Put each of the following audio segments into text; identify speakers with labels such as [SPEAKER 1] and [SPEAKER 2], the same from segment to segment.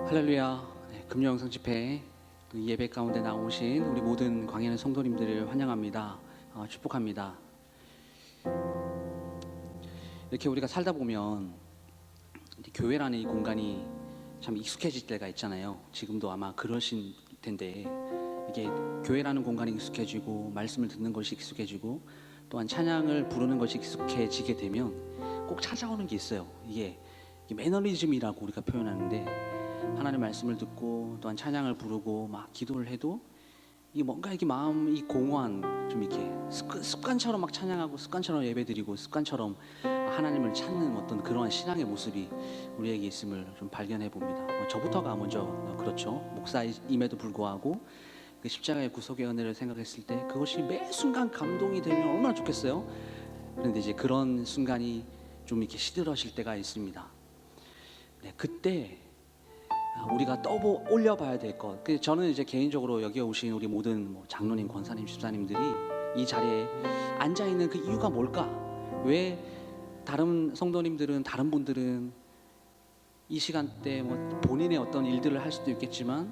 [SPEAKER 1] 할렐루야. 금요영성 집회 예배 가운데 나오신 우리 모든 광야의 성도님들을 환영합니다. 축복합니다. 이렇게 우리가 살다 보면 교회라는 이 공간이 참 익숙해질 때가 있잖아요. 지금도 아마 그러신 텐데, 이게 교회라는 공간이 익숙해지고 말씀을 듣는 것이 익숙해지고 또한 찬양을 부르는 것이 익숙해지게 되면 꼭 찾아오는 게 있어요. 이게 매너리즘이라고 우리가 표현하는데, 하나님의 말씀을 듣고 또한 찬양을 부르고 막 기도를 해도 이 뭔가 이렇게 마음 이 공허한, 좀 이렇게 습관처럼 막 찬양하고 습관처럼 예배드리고 습관처럼 하나님을 찾는 어떤 그러한 신앙의 모습이 우리에게 있음을 좀 발견해 봅니다. 저부터가 먼저 그렇죠. 목사임에도 불구하고 그 십자가의 구속의 은혜를 생각했을 때 그것이 매 순간 감동이 되면 얼마나 좋겠어요. 그런데 이제 그런 순간이 좀 이렇게 시들어질 때가 있습니다. 그때 우리가 올려봐야 될 것. 저는 이제 개인적으로 여기 오신 우리 모든 장로님, 권사님, 집사님들이 이 자리에 앉아 있는 그 이유가 뭘까? 왜 다른 성도님들은, 다른 분들은 이 시간대 본인의 어떤 일들을 할 수도 있겠지만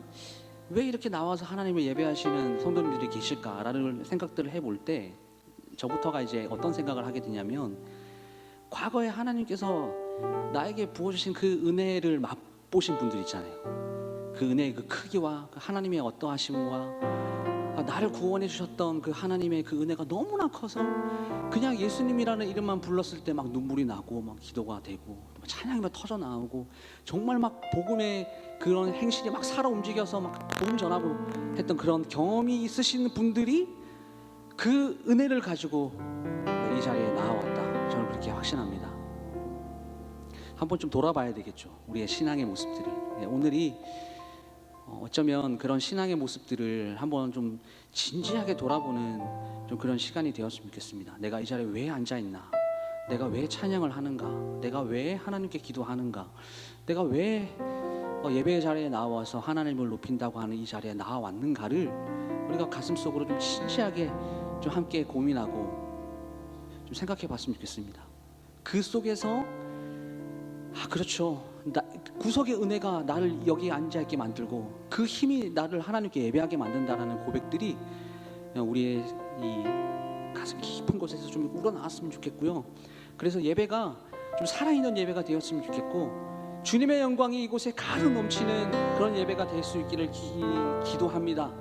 [SPEAKER 1] 왜 이렇게 나와서 하나님을 예배하시는 성도님들이 계실까라는 생각들을 해볼 때 저부터가 이제 어떤 생각을 하게 되냐면, 과거에 하나님께서 나에게 부어주신 그 은혜를 맛보신 분들 있잖아요. 그 은혜의 그 크기와 그 하나님의 어떠하심과 나를 구원해 주셨던 그 하나님의 그 은혜가 너무나 커서 그냥 예수님이라는 이름만 불렀을 때 막 눈물이 나고 막 기도가 되고 찬양이 막 터져 나오고 정말 막 복음의 그런 행실이 막 살아 움직여서 막 복음 전하고 했던 그런 경험이 있으신 분들이 그 은혜를 가지고 이 자리에 나와왔다. 저는 그렇게 확신합니다. 한번 좀 돌아봐야 되겠죠. 우리의 신앙의 모습들을. 오늘이 어쩌면 그런 신앙의 모습들을 한번 좀 진지하게 돌아보는 좀 그런 시간이 되었으면 좋겠습니다. 내가 이 자리에 왜 앉아있나? 내가 왜 찬양을 하는가? 내가 왜 하나님께 기도하는가? 내가 왜 예배의 자리에 나와서 하나님을 높인다고 하는 이 자리에 나와왔는가를 우리가 가슴속으로 좀 진지하게 좀 함께 고민하고 좀 생각해 봤으면 좋겠습니다. 그 속에서 그렇죠. 구속의 은혜가 나를 여기 앉아있게 만들고 그 힘이 나를 하나님께 예배하게 만든다라는 고백들이 우리의 이 가슴 깊은 곳에서 좀 우러나왔으면 좋겠고요. 그래서 예배가 좀 살아있는 예배가 되었으면 좋겠고, 주님의 영광이 이곳에 가득 넘치는 그런 예배가 될 수 있기를 기도합니다.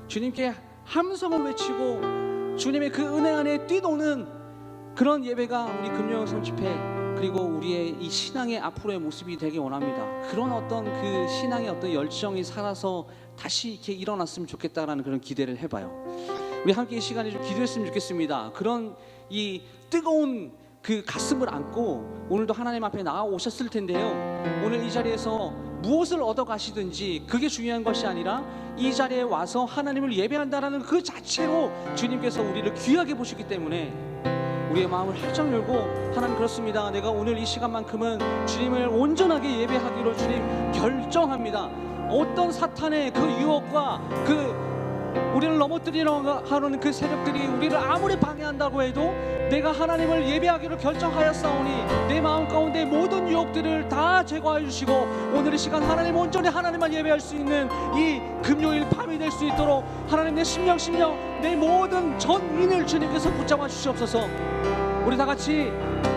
[SPEAKER 1] 주님께 함성을 외치고 주님의 그 은혜 안에 뛰노는 그런 예배가 우리 금요영성 집회, 그리고 우리의 이 신앙의 앞으로의 모습이 되기 원합니다. 그런 어떤 그 신앙의 어떤 열정이 살아서 다시 이렇게 일어났으면 좋겠다라는 그런 기대를 해봐요. 우리 함께 이 시간에 좀 기도했으면 좋겠습니다. 그런 이 뜨거운 그 가슴을 안고 오늘도 하나님 앞에 나와 오셨을 텐데요. 오늘 이 자리에서 무엇을 얻어 가시든지 그게 중요한 것이 아니라 이 자리에 와서 하나님을 예배한다라는 그 자체로 주님께서 우리를 귀하게 보시기 때문에 우리의 마음을 활짝 열고, 하나님 그렇습니다. 내가 오늘 이 시간만큼은 주님을 온전하게 예배하기로 주님 결정합니다. 어떤 사탄의 그 유혹과 그 우리를 넘어뜨리려고 하는 그 세력들이 우리를 아무리 방해한다고 해도 내가 하나님을 예배하기로 결정하였사오니 내 마음 가운데 모든 유혹들을 다 제거해 주시고 오늘 이 시간 하나님 온전히 하나님만 예배할 수 있는 이 금요일 밤이 될 수 있도록 하나님 내 심령 내 모든 전인을 주님께서 붙잡아 주시옵소서. 우리 다 같이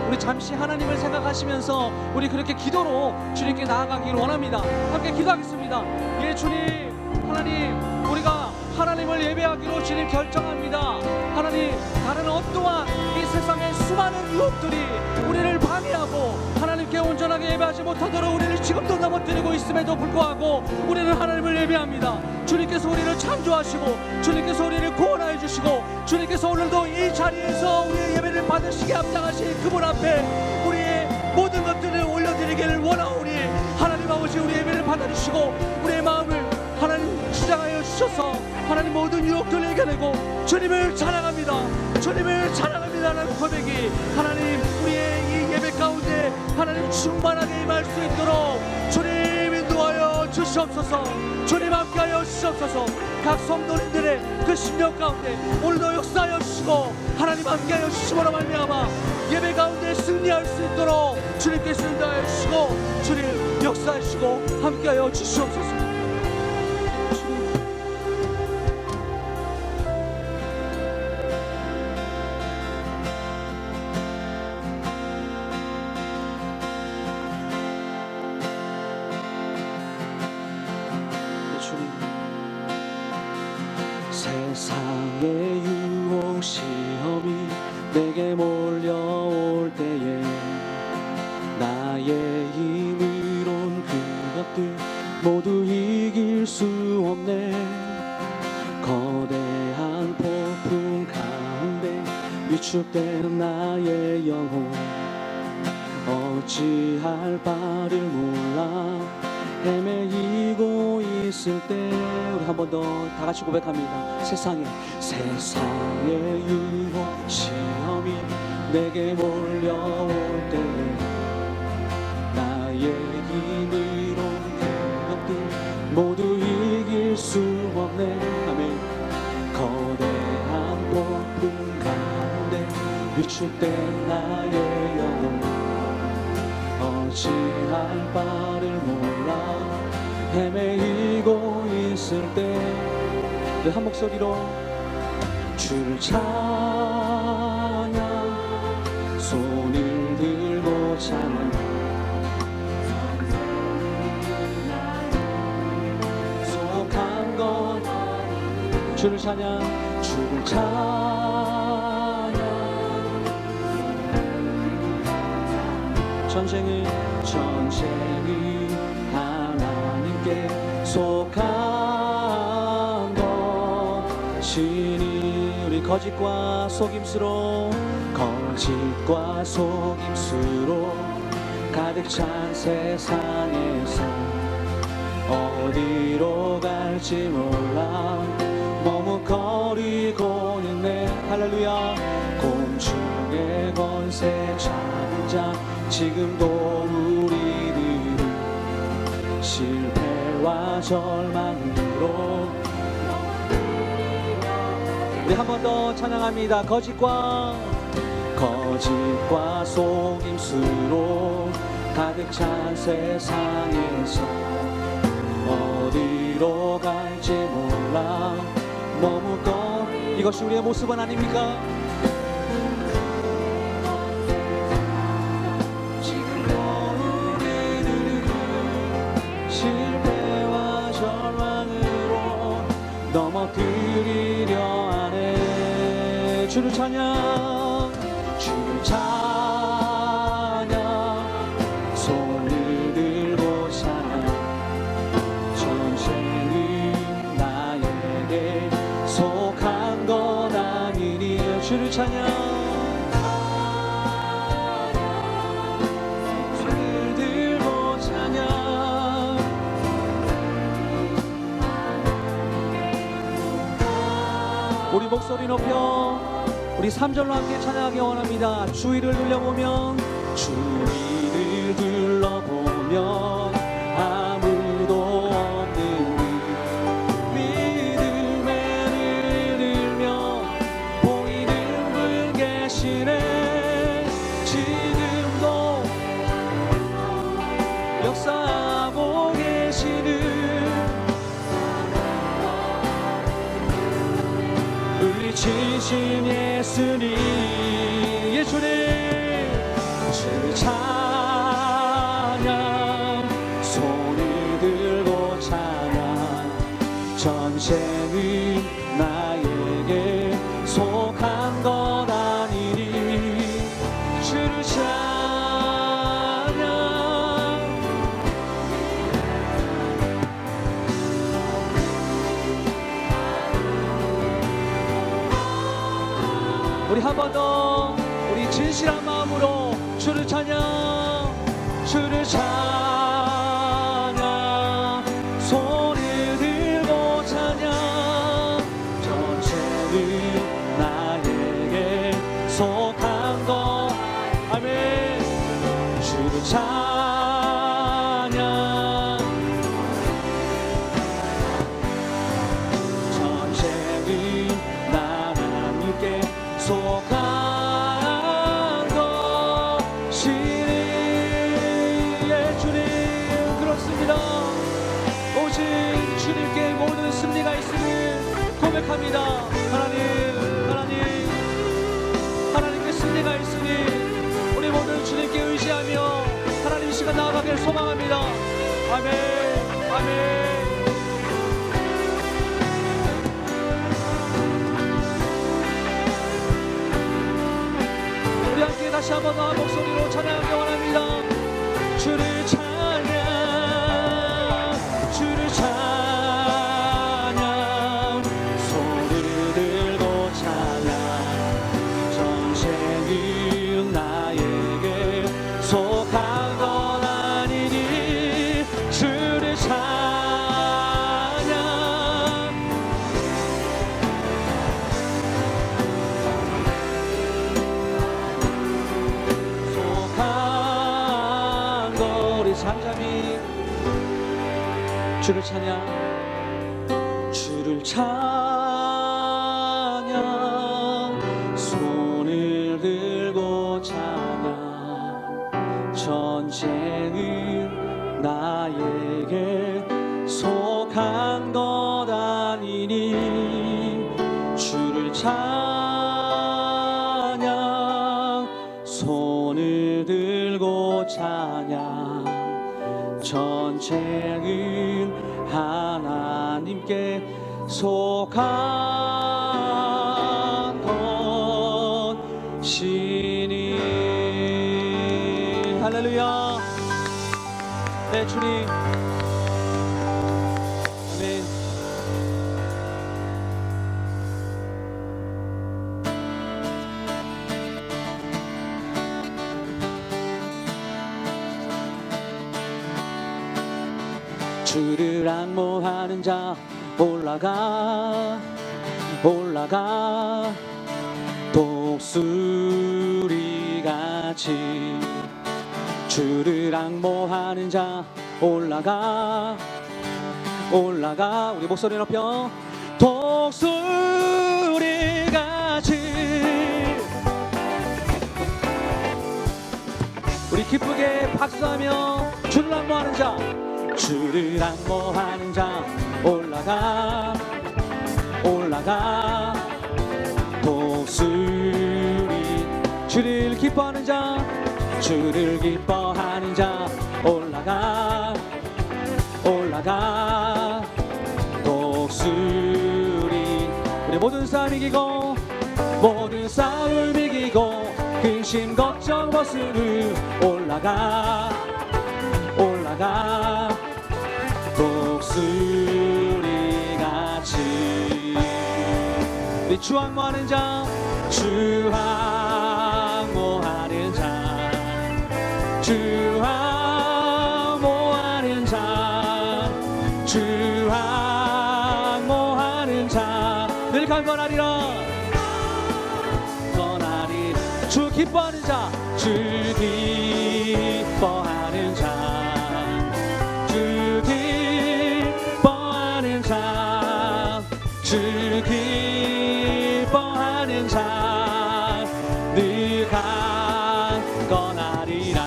[SPEAKER 1] 우리 잠시 하나님을 생각하시면서 우리 그렇게 기도로 주님께 나아가기를 원합니다. 함께 기도하겠습니다. 예, 주님, 하나님, 우리가 하나님을 예배하기로 주님 결정합니다. 하나님, 다른 어떠한 이 세상의 수많은 유혹들이 우리를 방해하고 하나님께 온전하게 예배하지 못하도록 우리를 지금도 넘어뜨리고 있음에도 불구하고 우리는 하나님을 예배합니다. 주님께서 우리를 창조하시고 주님께서 우리를 구원하여 주시고 주님께서 오늘도 이 자리에서 우리의 예배를 받으시게 합장하신 그분 앞에 우리의 모든 것들을 올려드리기를 원하오니 하나님 아버지, 우리 예배를 받아주시고 우리의 마음을 하나님 주장하여 주셔서 하나님 모든 유혹들을 이겨내고 주님을 찬양합니다. 주님을 찬양합니다라는 고백이 하나님 우리의 이 예배 가운데 하나님 충만하게 임할 수 있도록 주님 인도하여 주시옵소서. 주님 함께하여 주시옵소서. 각 성도님들의 그 심령 가운데 오늘도 역사하여 주시고 하나님 함께하여 주시므로 말미암아 예배 가운데 승리할 수 있도록 주님께서 인도하여 주시고 주님 역사하시고 함께하여 하여 주시옵소서. 세상의 유혹 시험이 내게 몰려올 때에 나의 힘으론 그것들 모두 이길 수 없네. 거대한 폭풍 가운데 위축된 나의 영혼 어찌할 바를 몰라 헤매이고 있을 때 우리 한 번 더 다 같이 고백합니다. 세상의 유혹 시험이 내게 몰려올 때 나의 힘으로 그것들 모두 이길 수 없네. 아멘. 거대한 폭풍 가운데 위축된 나의 영혼 어찌할 바를 몰라 헤매이고 있을 때 한 목소리로 주를 찬양 손을 들고 찬양 속한 것 주를 찬양 주를 찬양 전쟁이 하나님께 속한 것이니 우리 거짓과 속임수로 가득 찬 세상에서 어디로 갈지 몰라 머뭇거리고 있네. 할렐루야. 곤충의 권세 잡은 자 지금도 우리들은 실패와 절망으로 우리 한 번 더 찬양합니다. 거짓과 속임수로 가득 찬 세상에서 어디로 갈지 몰라 머뭇거 이것이 우리의 모습은 아닙니까? 실패와 절망으로 넘어뜨리려 하네. 주를 찬양 손을 들고 찬양 전쟁은 나에게 속한 것 아니니 주를 찬양 우리 목소리 높여 우리 3절로 함께 찬양하기 원합니다. 주위를 둘러보면 아무도 없는 믿음의 눈을 들며 보이는 분 계시네. 지금도 역사하고 계시는 의리치신 예수님 주를 찬양 손을 들고 찬양 전쟁은 나에게 속한 것 아니니 주를 찬양 우리 한 번 더 우리 진실한 마음으로 주를 찬양 손을 들고 찬양 전쟁은 나에게 속한 것 아멘. 주를 찬양 전쟁은 하나님께 속한 것이니 주님 그렇습니다.
[SPEAKER 2] 고백합니다. 하나님께 승리가 있으니 우리 모두 주님께 의지하며 하나님 이 시간 나아가길 소망합니다. 아멘, 아멘. 우리 함께 다시 한번 더 목소리로 찬양하기 원합니다. 주를 찬양, 주를 찬양, 손을 들고 찬양. 전생은 나에게 속한 건 아니니 주를 찬양. 속한 것 우리 잠잠히 주를 찬양, 주를 찬양, 손을 들고 찬양. 전쟁은 나에게 속한 것 아니니 주를 찬양, 손을 들고 찬양. 전쟁은 하나님께 속한 것이니. 할렐루야. 네, 주님. 아멘. 주를 앙모하는 자 올라가 올라가 독수리같이. 주를 앙모하는 자 올라가 올라가 우리 목소리 높여 독수리같이. 우리 기쁘게 박수하며 주를 앙모하는 자, 주를 앙모하는 자 올라가 올라가 독수리. 주를 기뻐하는 자, 주를 기뻐하는 자 올라가 올라가 독수리. 우리 모든 싸움 이기고 모든 싸움 이기고 근심 걱정 벗으니 올라가 올라가 독수리같이. 우리 주 앙모하는 자, 주 앙모하는 자, 주 앙모하는 자, 주 앙모하는 자 늘 강건하리라 강건하리라. 주 기뻐하는 자, 주 기뻐하는 자, 주 기뻐하는 자, 주 기뻐하는 자 늘 강건하리라.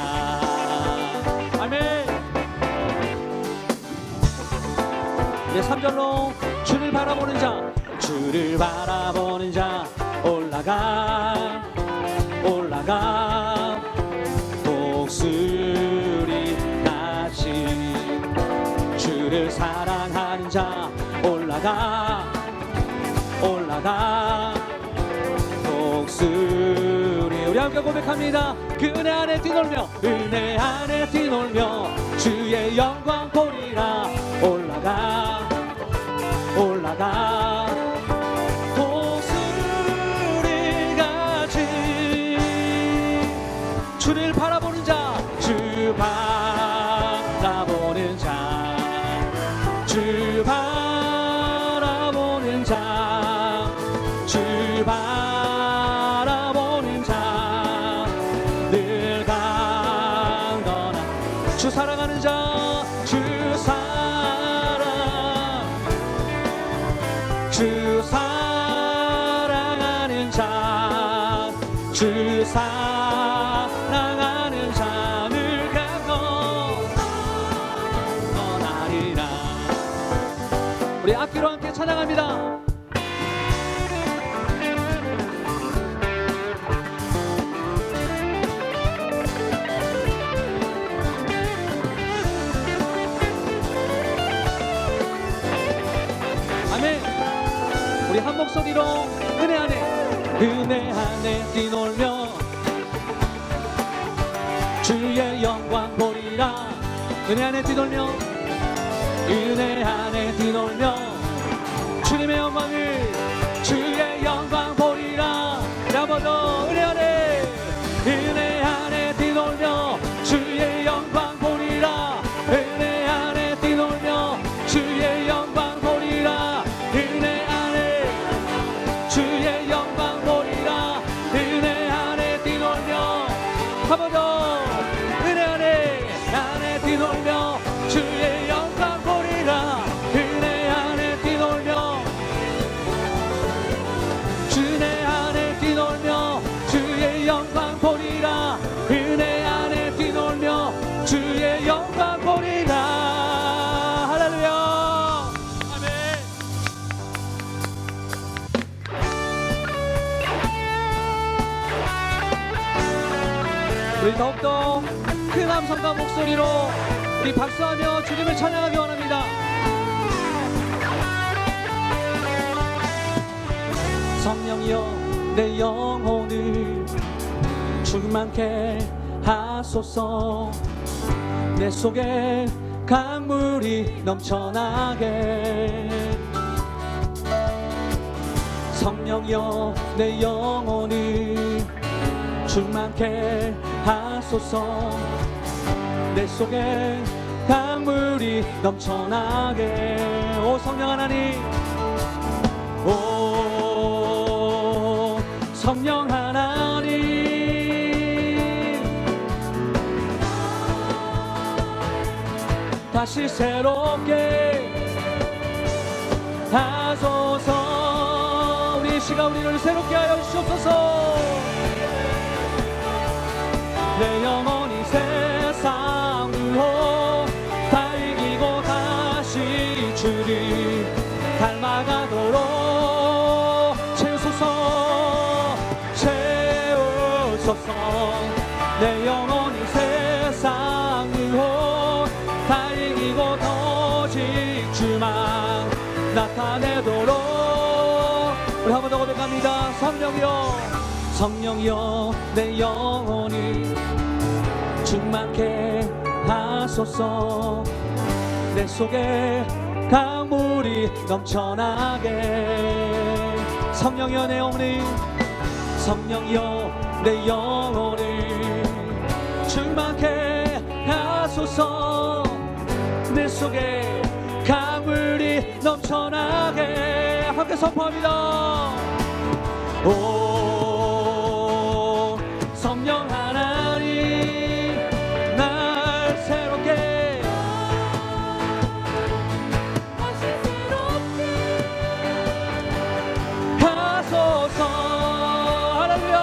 [SPEAKER 2] 아멘. 이제 3절로 주를 바라보는 자, 주를 바라보는 자 올라가 올라가 독수리같이. 주를 사랑하는 자 올라가 올라가 독수리. 우리 함께 고백합니다. 은혜 안에 뛰놀며 은혜 안에 뛰놀며 주의 영광 보리라. 올라가 올라가 독수리같이. 주를 바라보는 자, 주 바라보는 자, 주 바라보는 자, 주 바라보는 자 늘 강건한. 주 사랑하는 자, 주 사랑하는 자, 주 사랑하는 자 늘 강건하리라. 우리 악기로 함께 찬양합니다. 은혜 안에 뛰놀며 주의 영광 보리라. 은혜 안에 뛰놀며 은혜 안에 뛰놀며 주님의 영광을 주의 영광 보리라. 한번 더 은혜 안에 뛰놀며 주의 영광 보리라. 은혜 안에 뛰놀며 주의 영광 보리라. 은혜 안에 주의 영광 보리라. 은혜 안에 뛰놀며 한 번 더 은혜 안에 뛰놀며 주의 영광 보리라. 은혜 안에 뛰놀며 은혜 안에 뛰놀며 주의 영광 보리라. 은혜 안에 뛰놀며 주의 영광 보리라. 할렐루야. 아멘. 우리 더욱더 큰 함성과 목소리로 우리 박수하며 주님을 찬양하기 원합니다. 성령이여 내 영혼을 충만케 하소서. 내 속에 강물이 넘쳐나게. 성령이여 내 영혼을 충만케 하소서. 내 속에 강물이 넘쳐나게. 오 성령 하나님, 오 성령 하나님, 다시 새롭게 하소서. 우리 이 시간 우리를 새롭게 하여 주옵소서. 내 영혼이 세상 후 다 이기고 다시 주를 닮아가도록 채우소서. 채우소서. 내 영혼이 세상 후 다 이기고 오직 주만 나타내도록. 우리 한 번 더 고백합니다. 성령이여, 성령이여 내 영혼이 충만케 하소서. 내 속에 강물이 넘쳐나게. 성령이여 내 영혼이, 성령이여 내 영혼을 충만케 하소서. 내 속에 강물이 넘쳐나게. 함께 선포합니다. 오 성령 하나님, 날 새롭게 다시 새롭게 하소서. 할렐루야.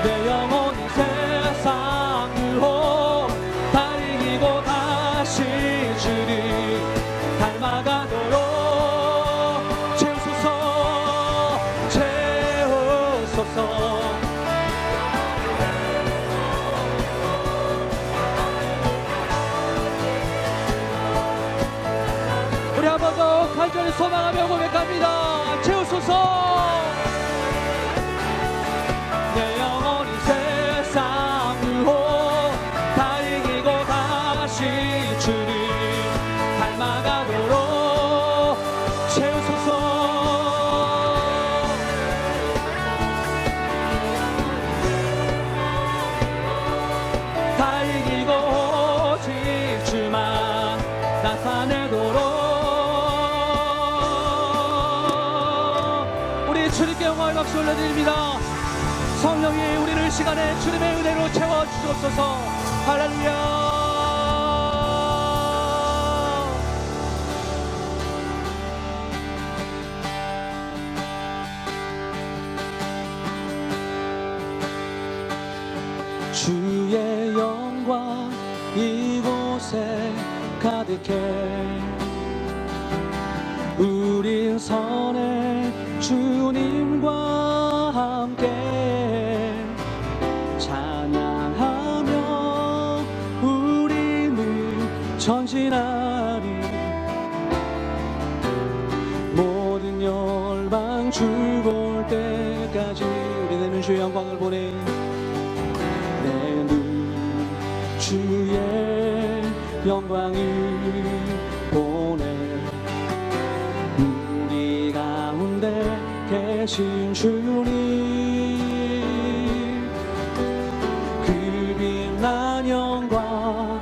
[SPEAKER 2] 내 영혼이 세상 유혹 다 이기고 다시 주를 닮아가도록 채우소서. 채우소서. 우리 한 번 더 간절히 소망하며 고백합니다. 채우소서. 내 영혼이 세상 유혹 다 이기고 다시 주를 닮아가도록 채우소서. 다 이기고 오직 주만 나타내도록. 우리 주님께 영광의 박수 올려드립니다. 성령이 우리를 시간에 주님의 은혜로 채워주옵소서. 할렐루야. 주의 영광 이곳에 가득해. 우린 선해 주님과 함께 찬양하며 우리는 전진하리. 때까지 우리 내 눈 주의 영광을 보내. 내 눈 주의 영광을 보내. 우리 가운데 계신 주님, 그 빛난 영광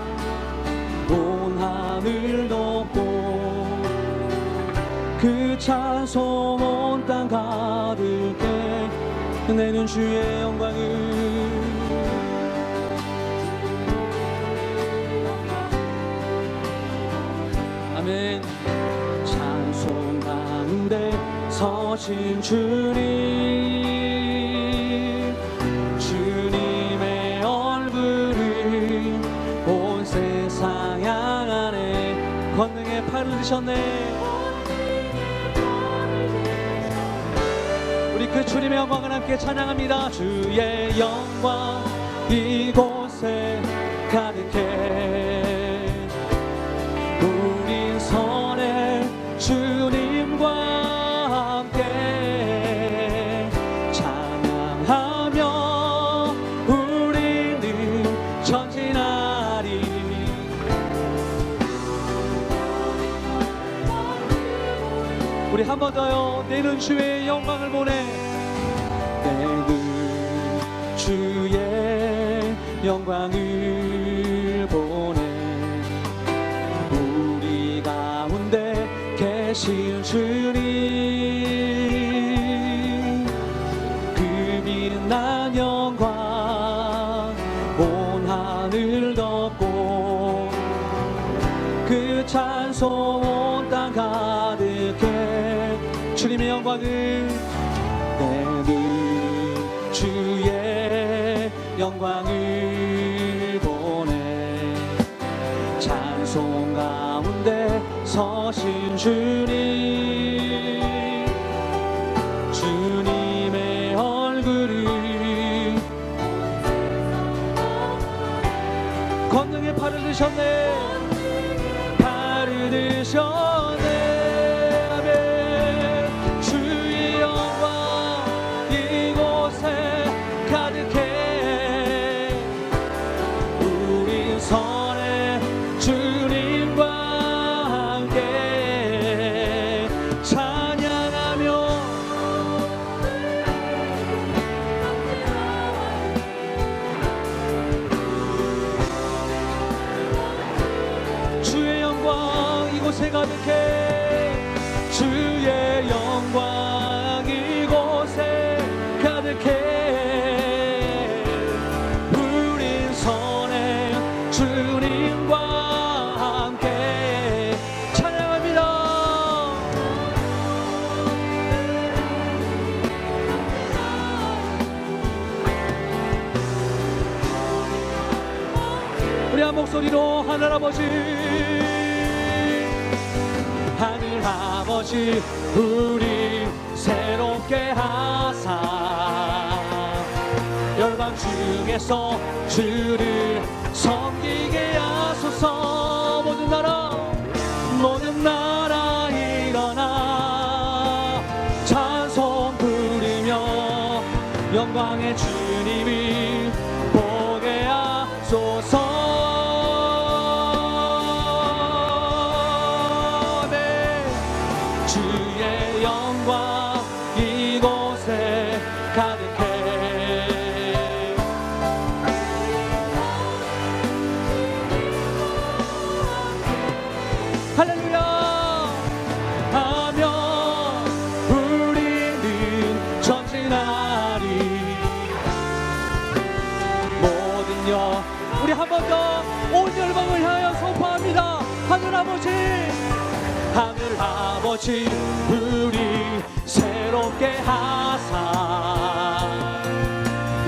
[SPEAKER 2] 온 하늘 덮고, 그 찬송 온 땅 가득해. 내 눈 주의 영광을. 아멘. 찬송 가운데 서신 주님, 주님의 얼굴을 온 세상 향하네. 권능의 팔을 드셨네. 우리 그 주님의 영광을 함께 찬양합니다. 주의 영광 이곳에 가득해. 우린 선의 주님과 함께 찬양하며 우리는 전진하리. 우리 한 번 더요. 내 눈 주의 영광을 보내. 내 눈 주의 영광을 보내. 우리 가운데 계신 주님, 그 빛난 영광 온 하늘 덮고, 그 찬송 온 땅 가득해. 주님의 영광을. 내 눈 주의 영광을 보내. 찬송 가운데 서신 주님, 주님의 얼굴을 권능의 팔을 드셨네. 팔을 드셨네. 아멘. 주의 영광 이곳에 가득해. 우린 선의 주님과 함께 찬양하며 주의 영광 이곳에 가득해. 주의 영광 이곳에 가득해. 우린 선의 주님과 함께 찬양합니다. 우리 한 목소리로 하늘아버지, 하늘아버지 우리 새롭게 하사 열방 중에서 주를 섬기게 하소서. 모든 나라 일어나 찬송 부르며 영광의 주님을 보게 하소서. 주의 영광 이곳에 가득해. 할렐루야 하며 우리는 전진하리. 모든 영 우리 한 번 더 온 열방을 향하여 선포합니다. 하늘아버지, 하늘아버지 우리 새롭게 하사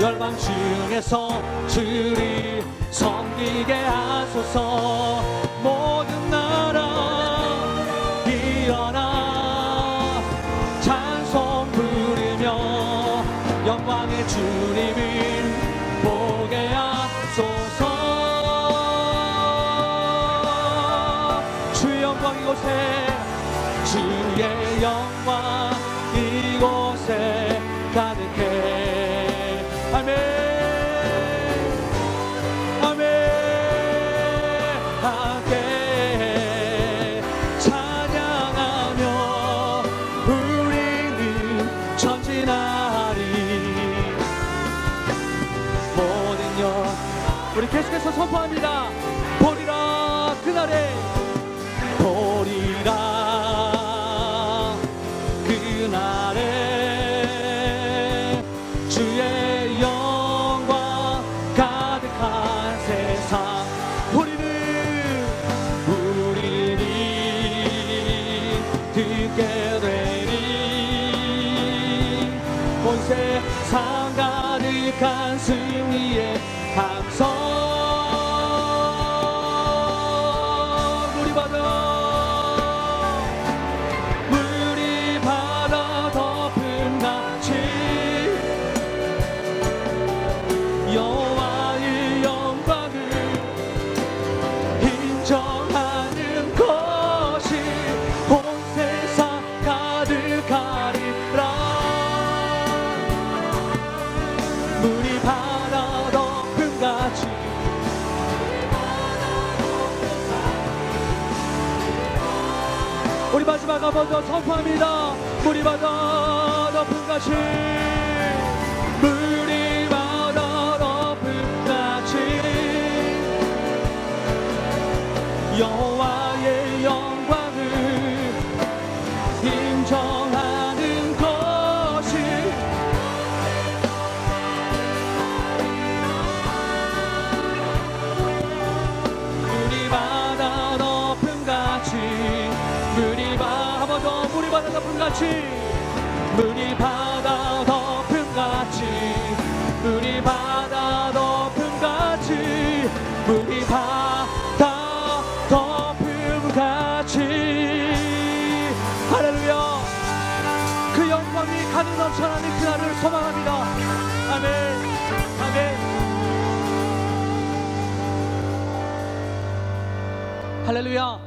[SPEAKER 2] 열방 중에서 주를 섬기게 하소서. 모든 나라 일어나 찬송 부르며 영광의 주님을 보게 하소서. 주의 영광 이곳에, 주의 영광 이곳에 가득해. 우리 계속해서 선포합니다. 보리라 그날에 보리라 그날에 주의 영광 가득한 세상 우리는 듣게 되리 온 세상 가득한 승리의 함성 물이 바다 덮음 같이 여호와의 영광을 인정하는 것이 온 세상 가득하리라 물이 바다 덮음 같이 우리 마지막 한 번 더 선포합니다. 물이 바다 덮음 같이 물이 바다 덮음 같이 여호와의 영광을 인정하는 것이 물이 바다 덮음 같이 물이 바다 덮음 같이 물이 바다 덮음 같이 물이 바다 덮음 같이 물이 바다 덮음 같이 할렐루야 그 영광이 가득 넘쳐나는 그날을 소망합니다. 아멘 아멘 할렐루야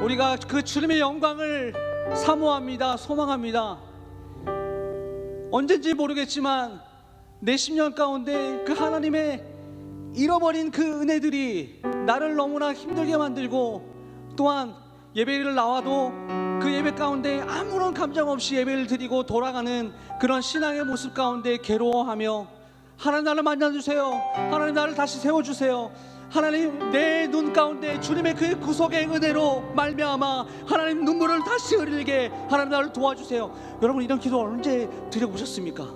[SPEAKER 2] 우리가 그 주님의 영광을 사모합니다. 소망합니다. 언젠지 모르겠지만 내 심령 가운데 그 하나님의 잃어버린 그 은혜들이 나를 너무나 힘들게 만들고 또한 예배를 나와도 그 예배 가운데 아무런 감정 없이 예배를 드리고 돌아가는 그런 신앙의 모습 가운데 괴로워하며 하나님 나를 만나주세요. 하나님 나를 다시 세워주세요. 하나님 내 눈 가운데 주님의 그 구속의 은혜로 말미암아 하나님 눈물을 다시 흘리게 하나님 나를 도와주세요. 여러분 이런 기도 언제 드려보셨습니까?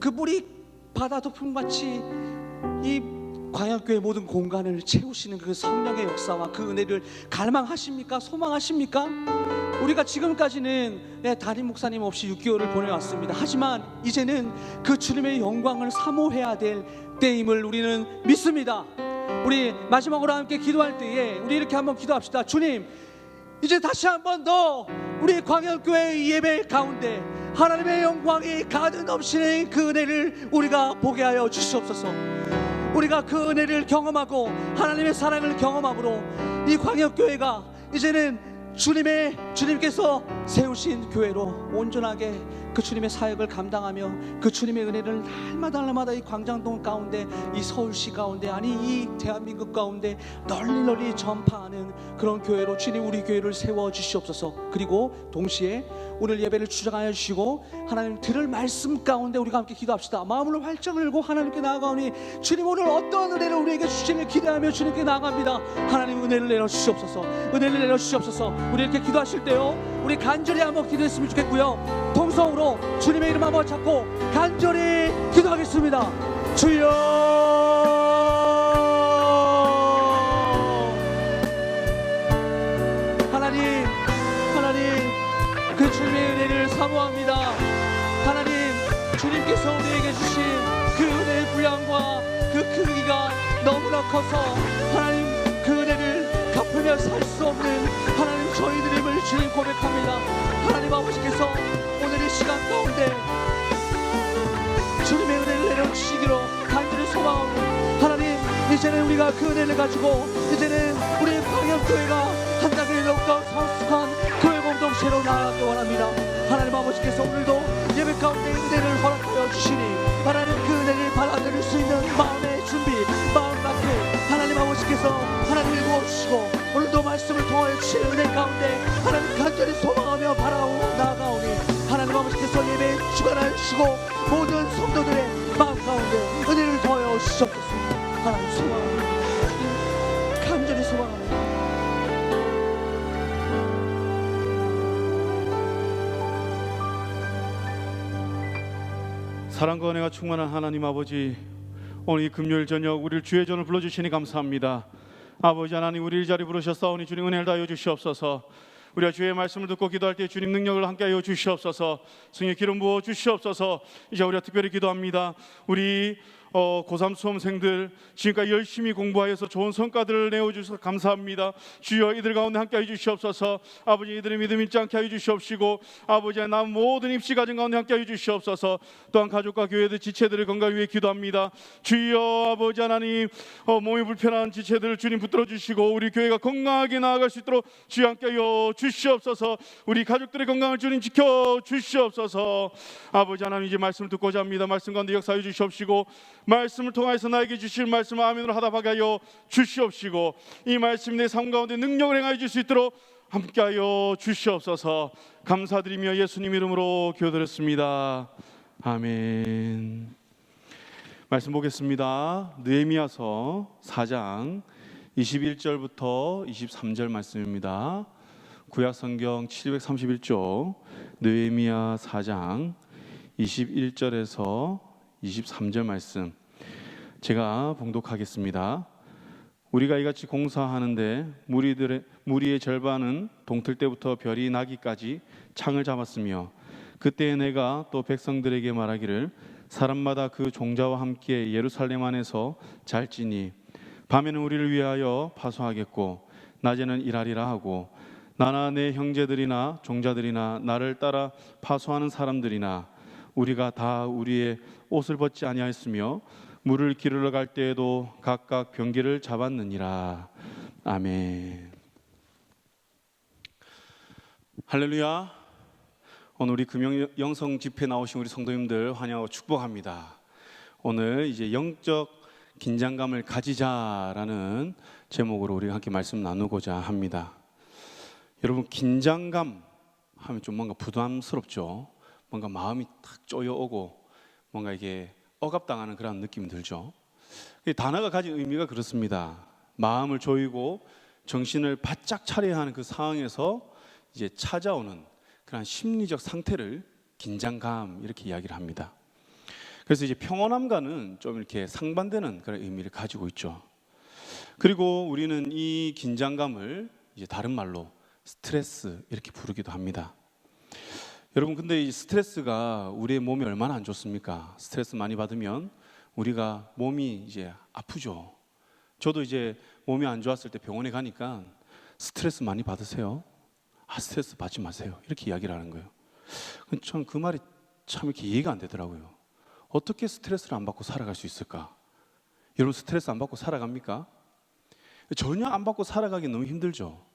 [SPEAKER 2] 그 물이 바다 덮음같이 이 광야교회 모든 공간을 채우시는 그 성령의 역사와 그 은혜를 갈망하십니까? 소망하십니까? 우리가 지금까지는 담임 목사님 없이 6개월을 보내왔습니다. 하지만 이제는 그 주님의 영광을 사모해야 될 때임을 우리는 믿습니다. 우리 마지막으로 함께 기도할 때에 우리 이렇게 한번 기도합시다. 주님 이제 다시 한번 더 우리 광야교회 예배 가운데 하나님의 영광이 가득 넘치는 그 은혜를 우리가 보게 하여 주시옵소서. 우리가 그 은혜를 경험하고 하나님의 사랑을 경험함으로 이 광야교회가 이제는 주님께서 세우신 교회로 온전하게 그 주님의 사역을 감당하며 그 주님의 은혜를 날마다 이 광장동 가운데 이 서울시 가운데 아니 이 대한민국 가운데 널리 전파하는 그런 교회로 주님 우리 교회를 세워주시옵소서. 그리고 동시에 오늘 예배를 주장하여 주시고 하나님 들을 말씀 가운데 우리가 함께 기도합시다. 마음을 활짝 열고 하나님께 나아가오니 주님 오늘 어떤 은혜를 우리에게 주시길 기대하며 주님께 나아갑니다. 하나님 은혜를 내려주시옵소서. 은혜를 내려주시옵소서. 우리 이렇게 기도하실 때요 우리 간절히 한번 기도했으면 좋겠고요 통성으로 주님의 이름 한번 찾고 간절히 기도하겠습니다. 주여 하나님 그 주님의 은혜를 사모합니다. 하나님 주님께서 우리에게 주신 그 은혜의 분량과 그 크기가 너무나 커서 하나님 그 은혜를 갚으며 살 수 없는 하나님 저희들임을 주님 고백합니다. 하나님 아버지께서 오늘 이 시간 가운데 주님의 은혜를 내려주시기로 간절히 소망하고 하나님 이제는 우리가 그 은혜를 가지고 이제는 우리 광양교회가 한 단계 더욱더 성숙한 교회 공동체로 나아가기 원합니다. 하나님 아버지께서 오늘도 예배 가운데 은혜를 허락하여 주시니 하나님 그 은혜를 받아들일 수 있는 마음의 준비 마음 갖게 하나님 아버지께서 하나님을 도와주시고 오늘도 말씀을 통하여 주신 은혜 가운데 하나님 간절히 소망하며 바라오 나아가오니 하나님 아버지께서 예배에 주관하여 주시고 모든 성도들의 마음 가운데 은혜를 더하여 주시옵소서. 하나님 소망합니다. 간절히 소망합니다.
[SPEAKER 3] 사랑과 은혜가 충만한 하나님 아버지, 오늘 이 금요일 저녁 우리를 주의 전을 불러주시니 감사합니다. 아버지 하나님, 우리 이 자리 부르셨사오니 주님 은혜를 다하여 주시옵소서. 우리가 주의 말씀을 듣고 기도할 때 주님 능력을 함께하여 주시옵소서. 승리 기름 부어 주시옵소서. 이제 우리가 특별히 기도합니다. 우리 고3 수험생들 지금까지 열심히 공부하여서 좋은 성과들을 내어주셔서 감사합니다. 주여 이들 가운데 함께해 주시옵소서. 아버지 이들의 믿음 잃지 않게 하여 주시옵시고, 아버지 남 모든 입시 가정 가운데 함께해 주시옵소서. 또한 가족과 교회들 지체들의 건강 위해 기도합니다. 주여 아버지 하나님, 몸이 불편한 지체들을 주님 붙들어 주시고 우리 교회가 건강하게 나아갈 수 있도록 주여 함께하여 주시옵소서. 우리 가족들의 건강을 주님 지켜 주시옵소서. 아버지 하나님, 이제 말씀을 듣고자 합니다. 말씀 가운데 역사해 주시옵시고, 말씀을 통하여서 나에게 주실 말씀을 아멘으로 하답하게 하여 주시옵시고, 이 말씀이 내 삶 가운데 능력을 행하여 줄 수 있도록 함께하여 주시옵소서. 감사드리며 예수님 이름으로 기도드렸습니다. 아멘. 말씀 보겠습니다. 느헤미야서 4장 21절부터 23절 말씀입니다. 구약성경 731쪽 느헤미야 4장 21절에서 23절 말씀 제가 봉독하겠습니다. 우리가 이같이 공사하는데 무리의 절반은 동틀 때부터 별이 나기까지 창을 잡았으며, 그때에 내가 또 백성들에게 말하기를 사람마다 그 종자와 함께 예루살렘 안에서 잘지니 밤에는 우리를 위하여 파수하겠고 낮에는 일하리라 하고, 나나 내 형제들이나 종자들이나 나를 따라 파수하는 사람들이나 우리가 다 우리의 옷을 벗지 아니하였으며 물을 기르러 갈 때에도 각각 병기를 잡았느니라. 아멘. 할렐루야. 오늘 우리 금영 영성 집회 나오신 우리 성도님들 환영하고 축복합니다. 오늘 이제 영적 긴장감을 가지자라는 제목으로 우리가 함께 말씀 나누고자 합니다. 여러분, 긴장감 하면 좀 뭔가 부담스럽죠. 뭔가 마음이 탁 쪼여오고 뭔가 이게 억압당하는 그런 느낌이 들죠. 이 단어가 가진 의미가 그렇습니다. 마음을 조이고 정신을 바짝 차려야 하는 그 상황에서 이제 찾아오는 그런 심리적 상태를 긴장감 이렇게 이야기를 합니다. 그래서 이제 평온함과는 좀 이렇게 상반되는 그런 의미를 가지고 있죠. 그리고 우리는 이 긴장감을 이제 다른 말로 스트레스 이렇게 부르기도 합니다. 여러분, 근데 이 스트레스가 우리의 몸에 얼마나 안 좋습니까? 스트레스 많이 받으면 우리가 몸이 이제 아프죠. 저도 이제 몸이 안 좋았을 때 병원에 가니까 스트레스 많이 받으세요? 스트레스 받지 마세요. 이렇게 이야기를 하는 거예요. 전 그 말이 참 이렇게 이해가 안 되더라고요. 어떻게 스트레스를 안 받고 살아갈 수 있을까? 여러분, 스트레스 안 받고 살아갑니까? 전혀 안 받고 살아가기 너무 힘들죠.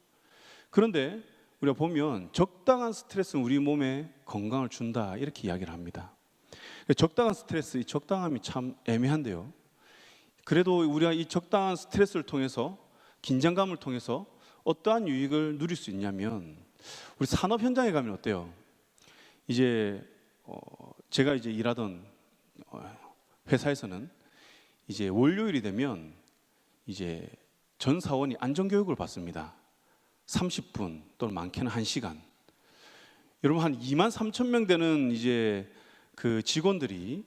[SPEAKER 3] 그런데 우리가 보면 적당한 스트레스는 우리 몸에 건강을 준다 이렇게 이야기를 합니다. 적당한 스트레스, 이 적당함이 참 애매한데요. 그래도 우리가 이 적당한 스트레스를 통해서, 긴장감을 통해서 어떠한 유익을 누릴 수 있냐면, 우리 산업 현장에 가면 어때요? 이제 제가 이제 일하던 회사에서는 이제 월요일이 되면 이제 전 사원이 안전교육을 받습니다. 30분 또는 많게는 1시간. 여러분, 한 2만 3천 명 되는 이제 그 직원들이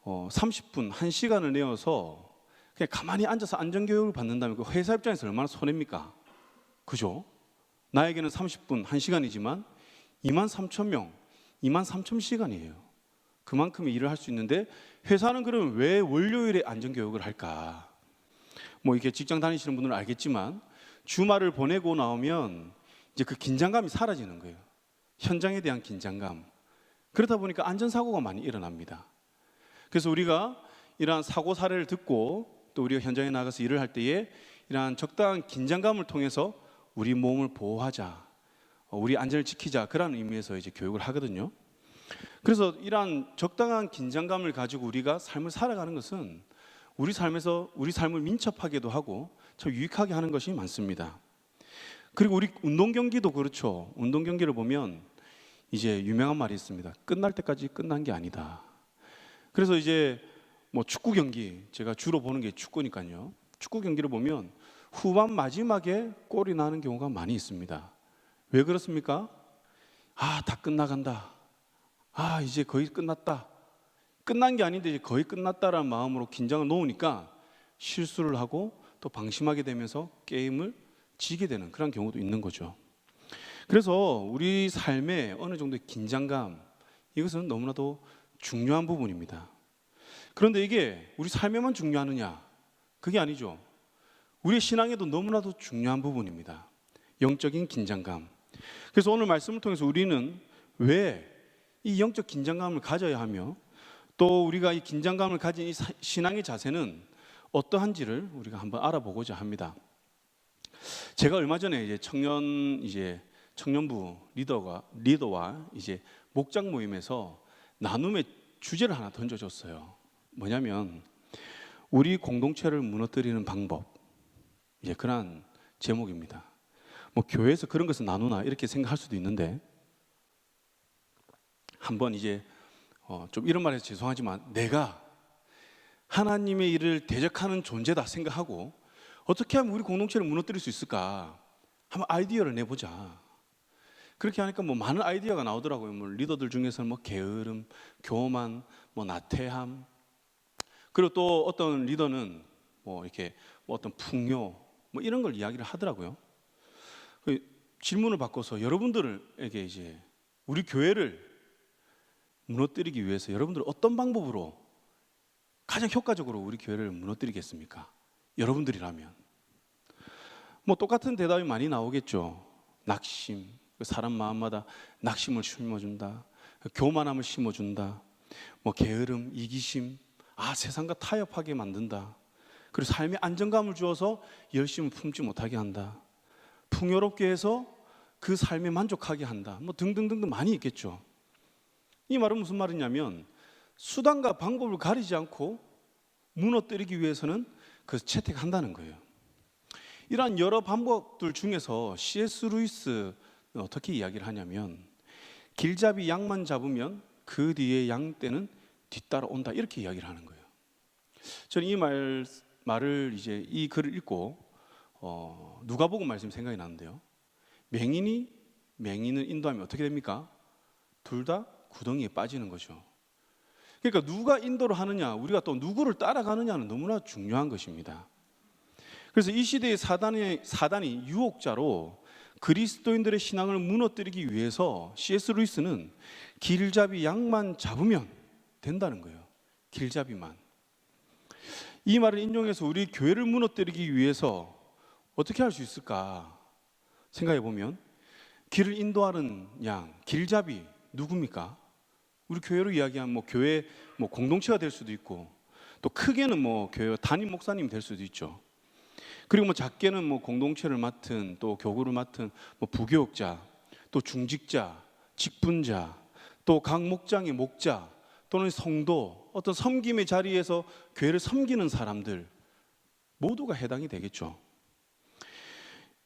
[SPEAKER 3] 30분, 1시간을 내어서 그냥 가만히 앉아서 안전교육을 받는다면 그 회사 입장에서 얼마나 손해입니까? 그죠? 나에게는 30분, 1시간이지만 2만 3천 명, 2만 3천 시간이에요. 그만큼의 일을 할 수 있는데 회사는 그러면 왜 월요일에 안전교육을 할까? 뭐 이렇게 직장 다니시는 분들은 알겠지만 주말을 보내고 나오면 이제 그 긴장감이 사라지는 거예요. 현장에 대한 긴장감. 그러다 보니까 안전사고가 많이 일어납니다. 그래서 우리가 이러한 사고 사례를 듣고 또 우리가 현장에 나가서 일을 할 때에 이러한 적당한 긴장감을 통해서 우리 몸을 보호하자, 우리 안전을 지키자, 그런 의미에서 이제 교육을 하거든요. 그래서 이러한 적당한 긴장감을 가지고 우리가 삶을 살아가는 것은 우리 삶에서 우리 삶을 민첩하게도 하고 참 유익하게 하는 것이 많습니다. 그리고 우리 운동 경기도 그렇죠. 운동 경기를 보면 이제 유명한 말이 있습니다. 끝날 때까지 끝난 게 아니다. 그래서 이제 뭐 축구 경기, 제가 주로 보는 게 축구니까요. 축구 경기를 보면 후반 마지막에 골이 나는 경우가 많이 있습니다. 왜 그렇습니까? 아, 다 끝나간다. 아, 이제 거의 끝났다. 끝난 게 아닌데 이제 거의 끝났다라는 마음으로 긴장을 놓으니까 실수를 하고 또 방심하게 되면서 게임을 지게 되는 그런 경우도 있는 거죠. 그래서 우리 삶에 어느 정도의 긴장감, 이것은 너무나도 중요한 부분입니다. 그런데 이게 우리 삶에만 중요하느냐? 그게 아니죠. 우리의 신앙에도 너무나도 중요한 부분입니다. 영적인 긴장감. 그래서 오늘 말씀을 통해서 우리는 왜 이 영적 긴장감을 가져야 하며 또 우리가 이 긴장감을 가진 이 신앙의 자세는 어떠한지를 우리가 한번 알아보고자 합니다. 제가 얼마 전에 청년부 리더와 목장 모임에서 나눔의 주제를 하나 던져줬어요. 뭐냐면 우리 공동체를 무너뜨리는 방법. 그러한 제목입니다. 뭐 교회에서 그런 것을 나누나 이렇게 생각할 수도 있는데 한번 좀 이런 말해서 죄송하지만 내가 하나님의 일을 대적하는 존재다 생각하고 어떻게 하면 우리 공동체를 무너뜨릴 수 있을까 한번 아이디어를 내보자. 그렇게 하니까 뭐 많은 아이디어가 나오더라고요. 뭐 리더들 중에서는 뭐 게으름, 교만, 뭐 나태함, 그리고 또 어떤 리더는 뭐 어떤 풍요 뭐 이런 걸 이야기를 하더라고요. 질문을 바꿔서 여러분들에게 우리 교회를 무너뜨리기 위해서 여러분들 어떤 방법으로 가장 효과적으로 우리 교회를 무너뜨리겠습니까? 여러분들이라면 뭐 똑같은 대답이 많이 나오겠죠. 낙심, 사람 마음마다 낙심을 심어준다, 교만함을 심어준다, 뭐 게으름, 이기심, 세상과 타협하게 만든다, 그리고 삶에 안정감을 주어서 열심을 품지 못하게 한다, 풍요롭게 해서 그 삶에 만족하게 한다, 뭐 등등등등 많이 있겠죠. 이 말은 무슨 말이냐면 수단과 방법을 가리지 않고 무너뜨리기 위해서는 그것을 채택한다는 거예요. 이러한 여러 방법들 중에서 C.S. 루이스는 어떻게 이야기를 하냐면 길잡이 양만 잡으면 그 뒤에 양떼는 뒤따라 온다, 이렇게 이야기를 하는 거예요. 저는 이 말을 이 글을 읽고 누가복음 말씀 생각이 나는데요. 맹인이 맹인을 인도하면 어떻게 됩니까? 둘 다 구덩이에 빠지는 거죠. 그러니까 누가 인도를 하느냐, 우리가 또 누구를 따라가느냐는 너무나 중요한 것입니다. 그래서 이 시대의 사단이 유혹자로 그리스도인들의 신앙을 무너뜨리기 위해서 C.S. 루이스는 길잡이 양만 잡으면 된다는 거예요. 길잡이만. 이 말을 인용해서 우리 교회를 무너뜨리기 위해서 어떻게 할 수 있을까 생각해 보면 길을 인도하는 양, 길잡이 누굽니까? 우리 교회로 이야기하면 뭐 교회 공동체가 될 수도 있고, 또 크게는 뭐 교회 담임 목사님이 될 수도 있죠. 그리고 뭐 작게는 뭐 공동체를 맡은, 또 교구를 맡은 뭐 부교육자, 또 중직자, 직분자, 또 각 목장의 목자, 또는 성도, 어떤 섬김의 자리에서 교회를 섬기는 사람들 모두가 해당이 되겠죠.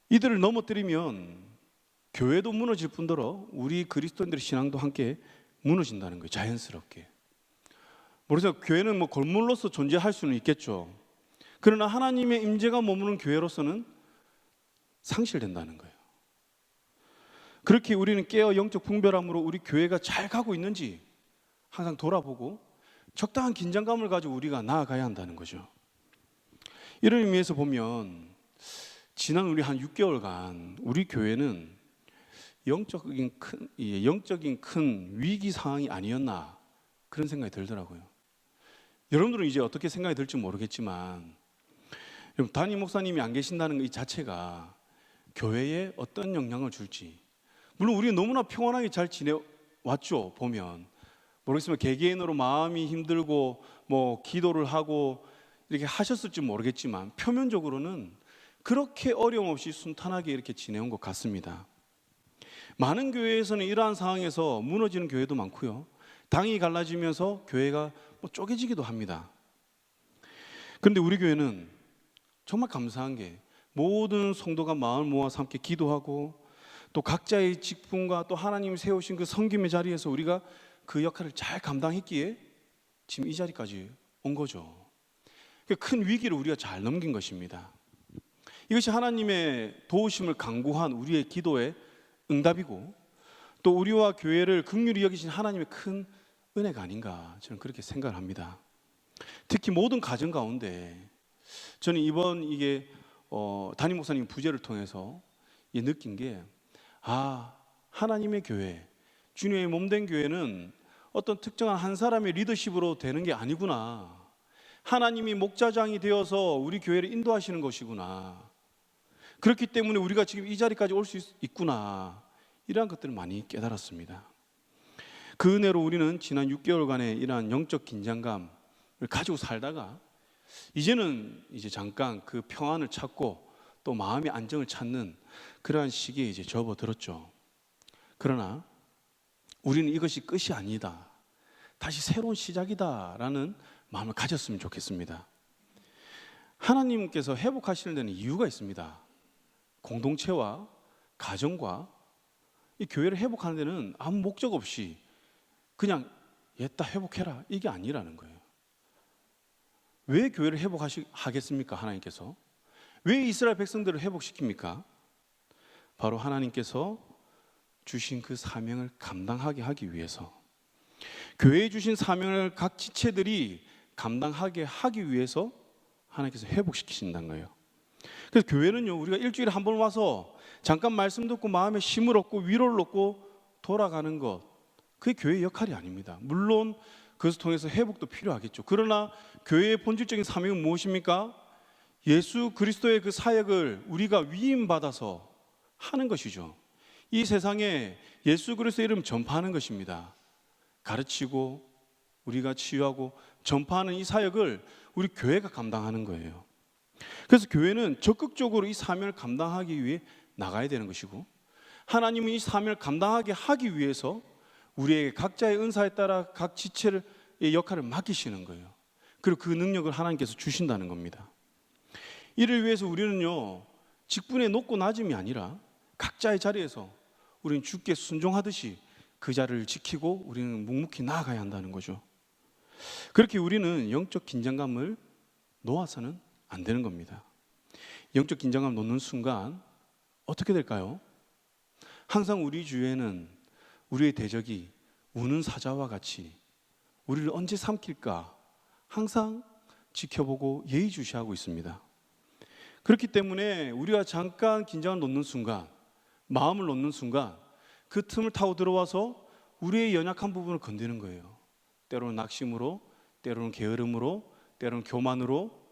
[SPEAKER 3] 이들을 넘어뜨리면 교회도 무너질 뿐더러 우리 그리스도인들의 신앙도 함께 무너진다는 거예요. 자연스럽게. 그래서 교회는 뭐 골물로서 존재할 수는 있겠죠. 그러나 하나님의 임재가 머무는 교회로서는 상실된다는 거예요. 그렇게 우리는 깨어 영적 분별함으로 우리 교회가 잘 가고 있는지 항상 돌아보고 적당한 긴장감을 가지고 우리가 나아가야 한다는 거죠. 이런 의미에서 보면 지난 우리 한 6개월간 우리 교회는 영적인 큰 위기 상황이 아니었나, 그런 생각이 들더라고요. 여러분들은 이제 어떻게 생각이 들지 모르겠지만 담임 목사님이 안 계신다는 이 자체가 교회에 어떤 영향을 줄지, 물론 우리는 너무나 평안하게 잘 지내왔죠. 보면 모르겠지만 개개인으로 마음이 힘들고 뭐 기도를 하고 이렇게 하셨을지 모르겠지만 표면적으로는 그렇게 어려움 없이 순탄하게 이렇게 지내온 것 같습니다. 많은 교회에서는 이러한 상황에서 무너지는 교회도 많고요, 당이 갈라지면서 교회가 쪼개지기도 합니다. 그런데 우리 교회는 정말 감사한 게 모든 성도가 마음을 모아서 함께 기도하고 또 각자의 직분과 또 하나님이 세우신 그 섬김의 자리에서 우리가 그 역할을 잘 감당했기에 지금 이 자리까지 온 거죠. 큰 위기를 우리가 잘 넘긴 것입니다. 이것이 하나님의 도우심을 간구한 우리의 기도의 응답이고 또 우리와 교회를 긍휼히 여기신 하나님의 큰 은혜가 아닌가 저는 그렇게 생각을 합니다. 특히 모든 가정 가운데 저는 이번 이게 담임 목사님 부제를 통해서 느낀 게 하나님의 교회, 주님의 몸된 교회는 어떤 특정한 한 사람의 리더십으로 되는 게 아니구나. 하나님이 목자장이 되어서 우리 교회를 인도하시는 것이구나. 그렇기 때문에 우리가 지금 이 자리까지 올 수 있구나. 이러한 것들을 많이 깨달았습니다. 그 은혜로 우리는 지난 6개월간의 이러한 영적 긴장감을 가지고 살다가 이제는 잠깐 그 평안을 찾고 또 마음의 안정을 찾는 그러한 시기에 이제 접어들었죠. 그러나 우리는 이것이 끝이 아니다. 다시 새로운 시작이다라는 마음을 가졌으면 좋겠습니다. 하나님께서 회복하시는 데는 이유가 있습니다. 공동체와 가정과 이 교회를 회복하는 데는 아무 목적 없이 그냥 얘다 회복해라 이게 아니라는 거예요. 왜 교회를 회복하겠습니까? 하나님께서 왜 이스라엘 백성들을 회복시킵니까? 바로 하나님께서 주신 그 사명을 감당하게 하기 위해서, 교회에 주신 사명을 각 지체들이 감당하게 하기 위해서 하나님께서 회복시키신다는 거예요. 그래서 교회는요, 우리가 일주일에 한 번 와서 잠깐 말씀 듣고 마음에 힘을 얻고 위로를 얻고 돌아가는 것, 그게 교회의 역할이 아닙니다. 물론 그것을 통해서 회복도 필요하겠죠. 그러나 교회의 본질적인 사명은 무엇입니까? 예수 그리스도의 그 사역을 우리가 위임받아서 하는 것이죠. 이 세상에 예수 그리스도의 이름 전파하는 것입니다. 가르치고 우리가 치유하고 전파하는 이 사역을 우리 교회가 감당하는 거예요. 그래서 교회는 적극적으로 이 사명을 감당하기 위해 나가야 되는 것이고, 하나님은 이 사명을 감당하게 하기 위해서 우리에게 각자의 은사에 따라 각 지체의 역할을 맡기시는 거예요. 그리고 그 능력을 하나님께서 주신다는 겁니다. 이를 위해서 우리는요, 직분의 높고 낮음이 아니라 각자의 자리에서 우리는 주께 순종하듯이 그 자리를 지키고 우리는 묵묵히 나아가야 한다는 거죠. 그렇게 우리는 영적 긴장감을 놓아서는 안 되는 겁니다. 영적 긴장감을 놓는 순간 어떻게 될까요? 항상 우리 주위에는 우리의 대적이 우는 사자와 같이 우리를 언제 삼킬까 항상 지켜보고 예의주시하고 있습니다. 그렇기 때문에 우리가 잠깐 긴장을 놓는 순간, 마음을 놓는 순간 그 틈을 타고 들어와서 우리의 연약한 부분을 건드는 거예요. 때로는 낙심으로, 때로는 게으름으로, 때로는 교만으로,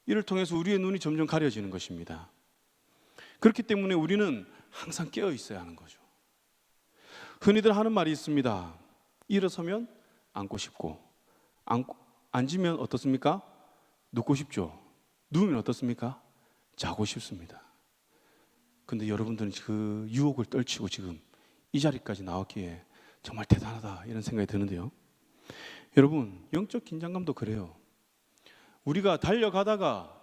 [SPEAKER 3] 이를 통해서 우리의 눈이 점점 가려지는 것입니다. 그렇기 때문에 우리는 항상 깨어 있어야 하는 거죠. 흔히들 하는 말이 있습니다. 일어서면 앉고 싶고, 앉으면 어떻습니까? 눕고 싶죠. 누우면 어떻습니까? 자고 싶습니다. 근데 여러분들은 그 유혹을 떨치고 지금 이 자리까지 나왔기에 정말 대단하다 이런 생각이 드는데요. 여러분, 영적 긴장감도 그래요. 우리가 달려가다가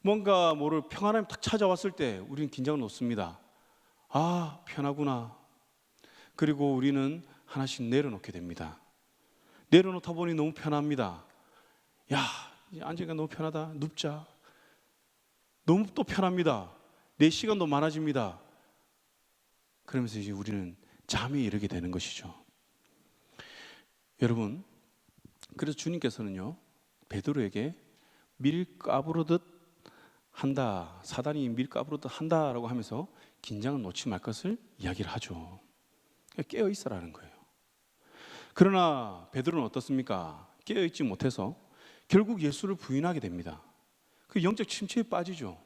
[SPEAKER 3] 뭔가 모를 평안함이 딱 찾아왔을 때 우리는 긴장을 놓습니다. 아, 편하구나. 그리고 우리는 하나씩 내려놓게 됩니다. 내려놓다 보니 너무 편합니다. 야, 앉으니까 너무 편하다. 눕자. 너무 또 편합니다. 내 시간도 많아집니다. 그러면서 이제 우리는 잠에 이르게 되는 것이죠. 여러분, 그래서 주님께서는요, 베드로에게 밀 까부르듯 한다, 사단이 밀 까부르듯 한다라고 하면서 긴장을 놓지 말 것을 이야기를 하죠. 깨어 있으라는 거예요. 그러나 베드로는 어떻습니까? 깨어 있지 못해서 결국 예수를 부인하게 됩니다. 그 영적 침체에 빠지죠.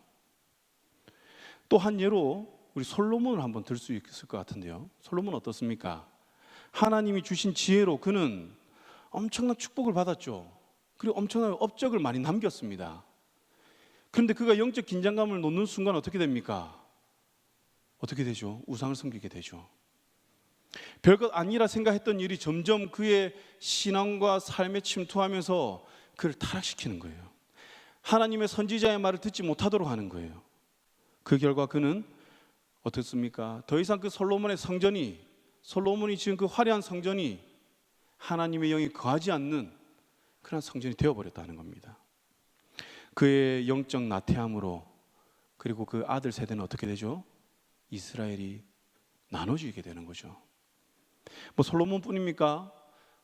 [SPEAKER 3] 또 한 예로 우리 솔로몬을 한번 들 수 있을 것 같은데요. 솔로몬은 어떻습니까? 하나님이 주신 지혜로 그는 엄청난 축복을 받았죠. 그리고 엄청난 업적을 많이 남겼습니다. 그런데 그가 영적 긴장감을 놓는 순간 어떻게 됩니까? 어떻게 되죠? 우상을 섬기게 되죠. 별것 아니라 생각했던 일이 점점 그의 신앙과 삶에 침투하면서 그를 타락시키는 거예요. 하나님의 선지자의 말을 듣지 못하도록 하는 거예요. 그 결과 그는 어떻습니까? 더 이상 그 솔로몬이 지은 그 화려한 성전이 하나님의 영이 거하지 않는 그런 성전이 되어버렸다는 겁니다. 그의 영적 나태함으로, 그리고 그 아들 세대는 어떻게 되죠? 이스라엘이 나눠지게 되는 거죠. 뭐 솔로몬뿐입니까?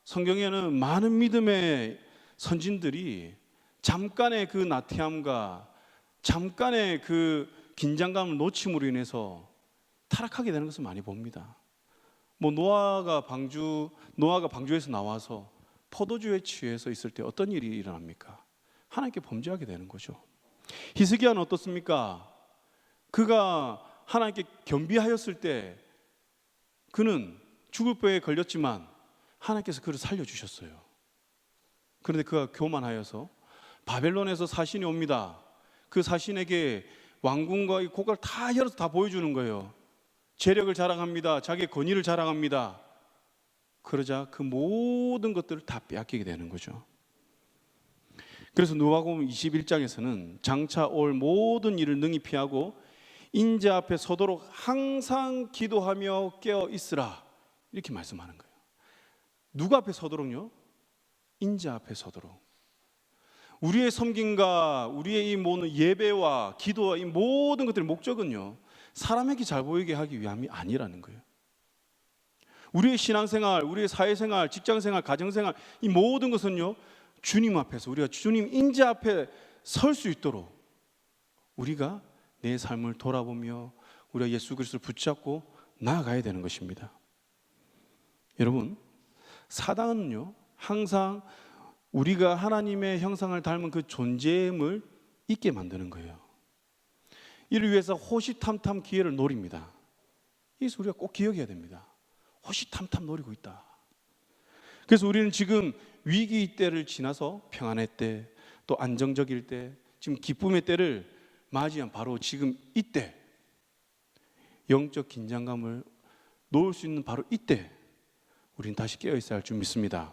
[SPEAKER 3] 성경에는 많은 믿음의 선진들이 잠깐의 그 나태함과 잠깐의 그 긴장감을 놓침으로 인해서 타락하게 되는 것을 많이 봅니다. 뭐 노아가 방주에서 나와서 포도주에 취해서 있을 때 어떤 일이 일어납니까? 하나님께 범죄하게 되는 거죠. 히스기야는 어떻습니까? 그가 하나님께 겸비하였을 때 그는 죽을 뼈에 걸렸지만 하나님께서 그를 살려주셨어요. 그런데 그가 교만하여서 바벨론에서 사신이 옵니다. 그 사신에게 왕궁과 이 고가를 다 열어서 다 보여주는 거예요. 재력을 자랑합니다. 자기의 권위를 자랑합니다. 그러자 그 모든 것들을 다 빼앗기게 되는 거죠. 그래서 누가복음 21장에서는 장차 올 모든 일을 능히 피하고 인자 앞에 서도록 항상 기도하며 깨어 있으라, 이렇게 말씀하는 거예요. 누구 앞에 서도록요? 인자 앞에 서도록. 우리의 섬김과 우리의 이 모든 예배와 기도와 이 모든 것들의 목적은요, 사람에게 잘 보이게 하기 위함이 아니라는 거예요. 우리의 신앙생활, 우리의 사회생활, 직장생활, 가정생활, 이 모든 것은요, 주님 앞에서 우리가 주님 인자 앞에 설 수 있도록 우리가 내 삶을 돌아보며 우리가 예수 그리스도를 붙잡고 나아가야 되는 것입니다. 여러분, 사단은요, 항상 우리가 하나님의 형상을 닮은 그 존재임을 잊게 만드는 거예요. 이를 위해서 호시탐탐 기회를 노립니다. 이것을 우리가 꼭 기억해야 됩니다. 호시탐탐 노리고 있다. 그래서 우리는 지금 위기 때를 지나서 평안의 때, 또 안정적일 때, 지금 기쁨의 때를 맞이한 바로 지금 이때, 영적 긴장감을 놓을 수 있는 바로 이때 우리는 다시 깨어 있어야 할 줄 믿습니다.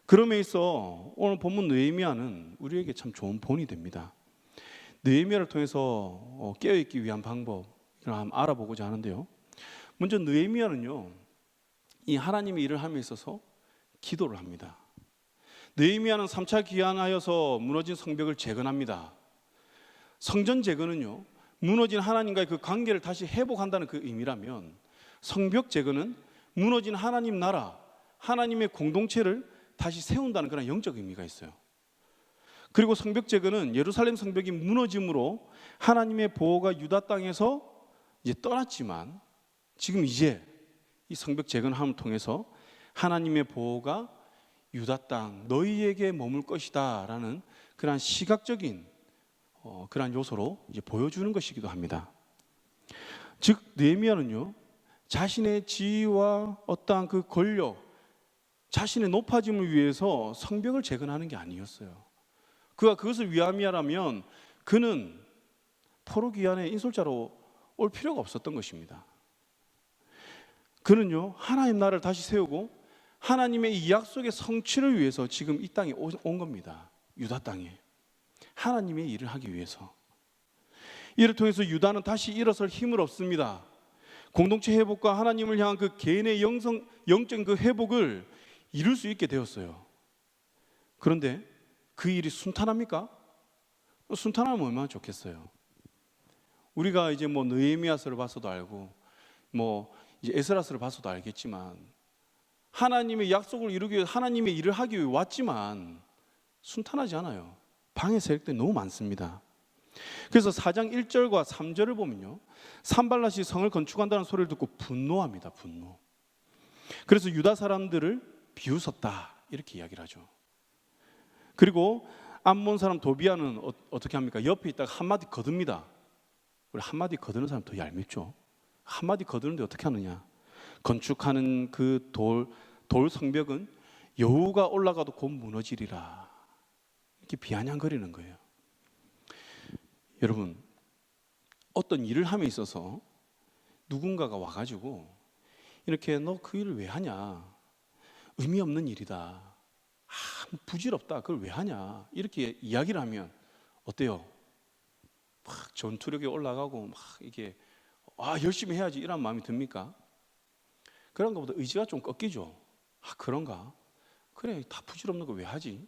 [SPEAKER 3] 그럼에 있어 오늘 본문 느헤미야는 우리에게 참 좋은 본이 됩니다. 느헤미야를 통해서 깨어 있기 위한 방법을 한번 알아보고자 하는데요. 먼저 느헤미야는요, 이 하나님의 일을 함에 있어서 기도를 합니다. 느헤미야는 3차 기한하여서 무너진 성벽을 재건합니다. 성전 재건은요, 무너진 하나님과의 그 관계를 다시 회복한다는 그 의미라면, 성벽 재건은 무너진 하나님 나라, 하나님의 공동체를 다시 세운다는 그런 영적 의미가 있어요. 그리고 성벽 재건은 예루살렘 성벽이 무너짐으로 하나님의 보호가 유다 땅에서 이제 떠났지만, 지금 이제 이 성벽 재건함을 통해서 하나님의 보호가 유다 땅 너희에게 머물 것이다 라는 그러한 시각적인 그러한 요소로 이제 보여주는 것이기도 합니다. 즉 느헤미야는요, 자신의 지위와 어떠한 그 권력, 자신의 높아짐을 위해서 성벽을 재건하는 게 아니었어요. 그가 그것을 위함이라면 그는 포로기한의 인솔자로 올 필요가 없었던 것입니다. 그는요, 하나님 나라를 다시 세우고 하나님의 이 약속의 성취를 위해서 지금 이 땅에 온 겁니다. 유다 땅에 하나님의 일을 하기 위해서. 이를 통해서 유다는 다시 일어설 힘을 얻습니다. 공동체 회복과 하나님을 향한 그 개인의 영적인 그 회복을 이룰 수 있게 되었어요. 그런데 그 일이 순탄합니까? 순탄하면 얼마나 좋겠어요. 우리가 이제 뭐 느헤미야서를 봐서도 알고 뭐 이제 에스라서를 봐서도 알겠지만, 하나님의 약속을 이루기 위해 하나님의 일을 하기 위해 왔지만 순탄하지 않아요. 방해 세력들이 너무 많습니다. 그래서 4장 1절과 3절을 보면요, 산발랏이 성을 건축한다는 소리를 듣고 분노합니다. 분노. 그래서 유다 사람들을 비웃었다, 이렇게 이야기를 하죠. 그리고 암몬 사람 도비아는 어떻게 합니까? 옆에 있다가 한마디 거듭니다. 우리 한마디 거드는 사람 더 얄밉죠. 한마디 거드는데 어떻게 하느냐? 건축하는 그 돌 성벽은 여우가 올라가도 곧 무너지리라, 이렇게 비아냥거리는 거예요. 여러분, 어떤 일을 함에 있어서 누군가가 와가지고 이렇게 너 그 일을 왜 하냐? 의미 없는 일이다. 부질없다. 그걸 왜 하냐? 이렇게 이야기를 하면 어때요? 막 전투력이 올라가고 막 이게 열심히 해야지 이런 마음이 듭니까? 그런 것보다 의지가 좀 꺾이죠. 그런가? 그래, 다 부질없는 거 왜 하지?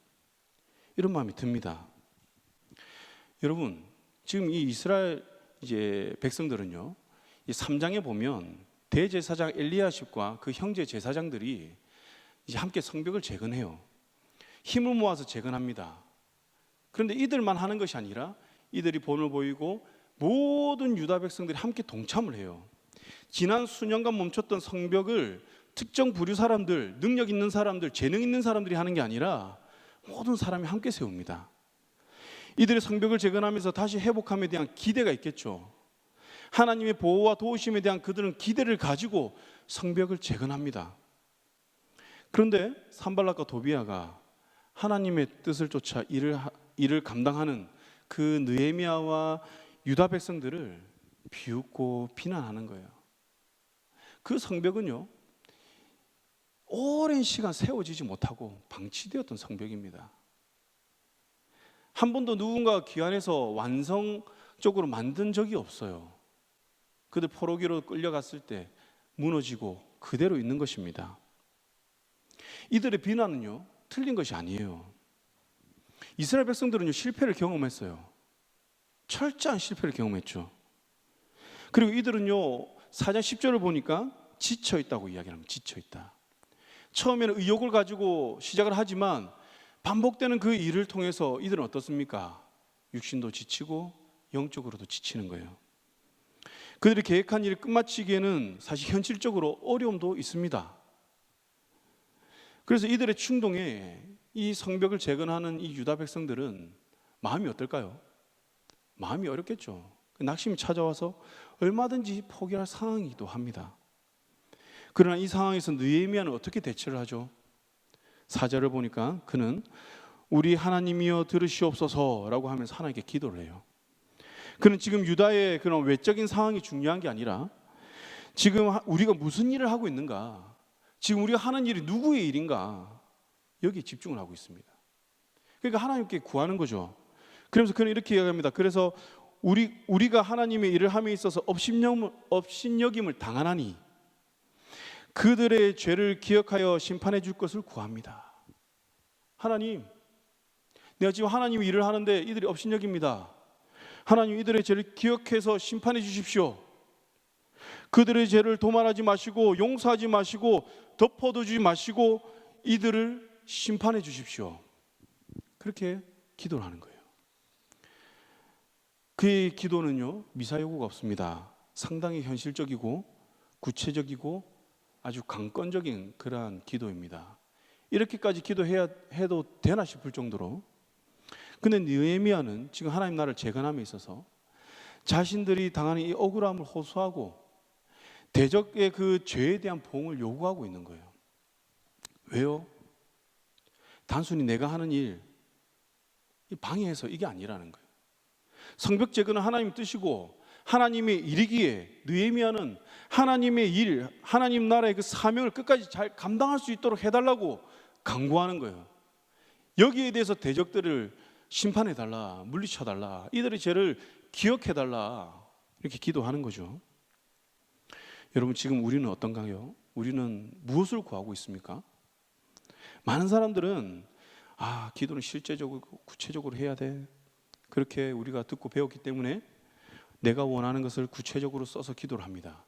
[SPEAKER 3] 이런 마음이 듭니다. 여러분, 지금 이 이스라엘 이제 백성들은요, 이 3장에 보면 대제사장 엘리야십과 그 형제 제사장들이 이제 함께 성벽을 재건해요. 힘을 모아서 재건합니다. 그런데 이들만 하는 것이 아니라 이들이 본을 보이고 모든 유다 백성들이 함께 동참을 해요. 지난 수년간 멈췄던 성벽을 특정 부류 사람들, 능력 있는 사람들, 재능 있는 사람들이 하는 게 아니라 모든 사람이 함께 세웁니다. 이들의 성벽을 재건하면서 다시 회복함에 대한 기대가 있겠죠. 하나님의 보호와 도우심에 대한 그들은 기대를 가지고 성벽을 재건합니다. 그런데 산발락과 도비아가 하나님의 뜻을 쫓아 일을 감당하는 그 느헤미야와 유다 백성들을 비웃고 비난하는 거예요. 그 성벽은요, 오랜 시간 세워지지 못하고 방치되었던 성벽입니다. 한 번도 누군가 귀환해서 완성적으로 만든 적이 없어요. 그들 포로기로 끌려갔을 때 무너지고 그대로 있는 것입니다. 이들의 비난은요, 틀린 것이 아니에요. 이스라엘 백성들은요, 실패를 경험했어요. 철저한 실패를 경험했죠. 그리고 이들은요, 4장 10절을 보니까 지쳐 있다고 이야기합니다. 지쳐 있다. 처음에는 의욕을 가지고 시작을 하지만 반복되는 그 일을 통해서 이들은 어떻습니까? 육신도 지치고 영적으로도 지치는 거예요. 그들이 계획한 일을 끝마치기에는 사실 현실적으로 어려움도 있습니다. 그래서 이들의 충동에 이 성벽을 재건하는 이 유다 백성들은 마음이 어떨까요? 마음이 어렵겠죠. 낙심이 찾아와서 얼마든지 포기할 상황이기도 합니다. 그러나 이 상황에서 느헤미야는 어떻게 대처를 하죠? 4절을 보니까 그는 우리 하나님이여 들으시옵소서라고 하면서 하나님께 기도를 해요. 그는 지금 유다의 그런 외적인 상황이 중요한 게 아니라 지금 우리가 무슨 일을 하고 있는가, 지금 우리가 하는 일이 누구의 일인가, 여기에 집중을 하고 있습니다. 그러니까 하나님께 구하는 거죠. 그러면서 그는 이렇게 이야기합니다. 그래서 우리가 하나님의 일을 함에 있어서 업신여김을 당하나니 그들의 죄를 기억하여 심판해 줄 것을 구합니다. 하나님, 내가 지금 하나님의 일을 하는데 이들이 업신여깁니다. 하나님, 이들의 죄를 기억해서 심판해 주십시오. 그들의 죄를 도말하지 마시고 용서하지 마시고 덮어두지 마시고 이들을 심판해 주십시오. 그렇게 기도를 하는 거예요. 그의 기도는요, 미사여구가 없습니다. 상당히 현실적이고 구체적이고 아주 강건적인 그러한 기도입니다. 이렇게까지 기도해야 해도 되나 싶을 정도로. 근데 느헤미야는 지금 하나님 나라를 재건함에 있어서 자신들이 당하는 이 억울함을 호소하고 대적의 그 죄에 대한 보응을 요구하고 있는 거예요. 왜요? 단순히 내가 하는 일 방해해서 이게 아니라는 거예요. 성벽 재건은 하나님 뜻이고 하나님의 일이기에 느헤미야는 하나님의 일, 하나님 나라의 그 사명을 끝까지 잘 감당할 수 있도록 해달라고 간구하는 거예요. 여기에 대해서 대적들을 심판해달라, 물리쳐달라, 이들의 죄를 기억해달라, 이렇게 기도하는 거죠. 여러분, 지금 우리는 어떤가요? 우리는 무엇을 구하고 있습니까? 많은 사람들은 기도는 실제적으로 구체적으로 해야 돼, 그렇게 우리가 듣고 배웠기 때문에 내가 원하는 것을 구체적으로 써서 기도를 합니다.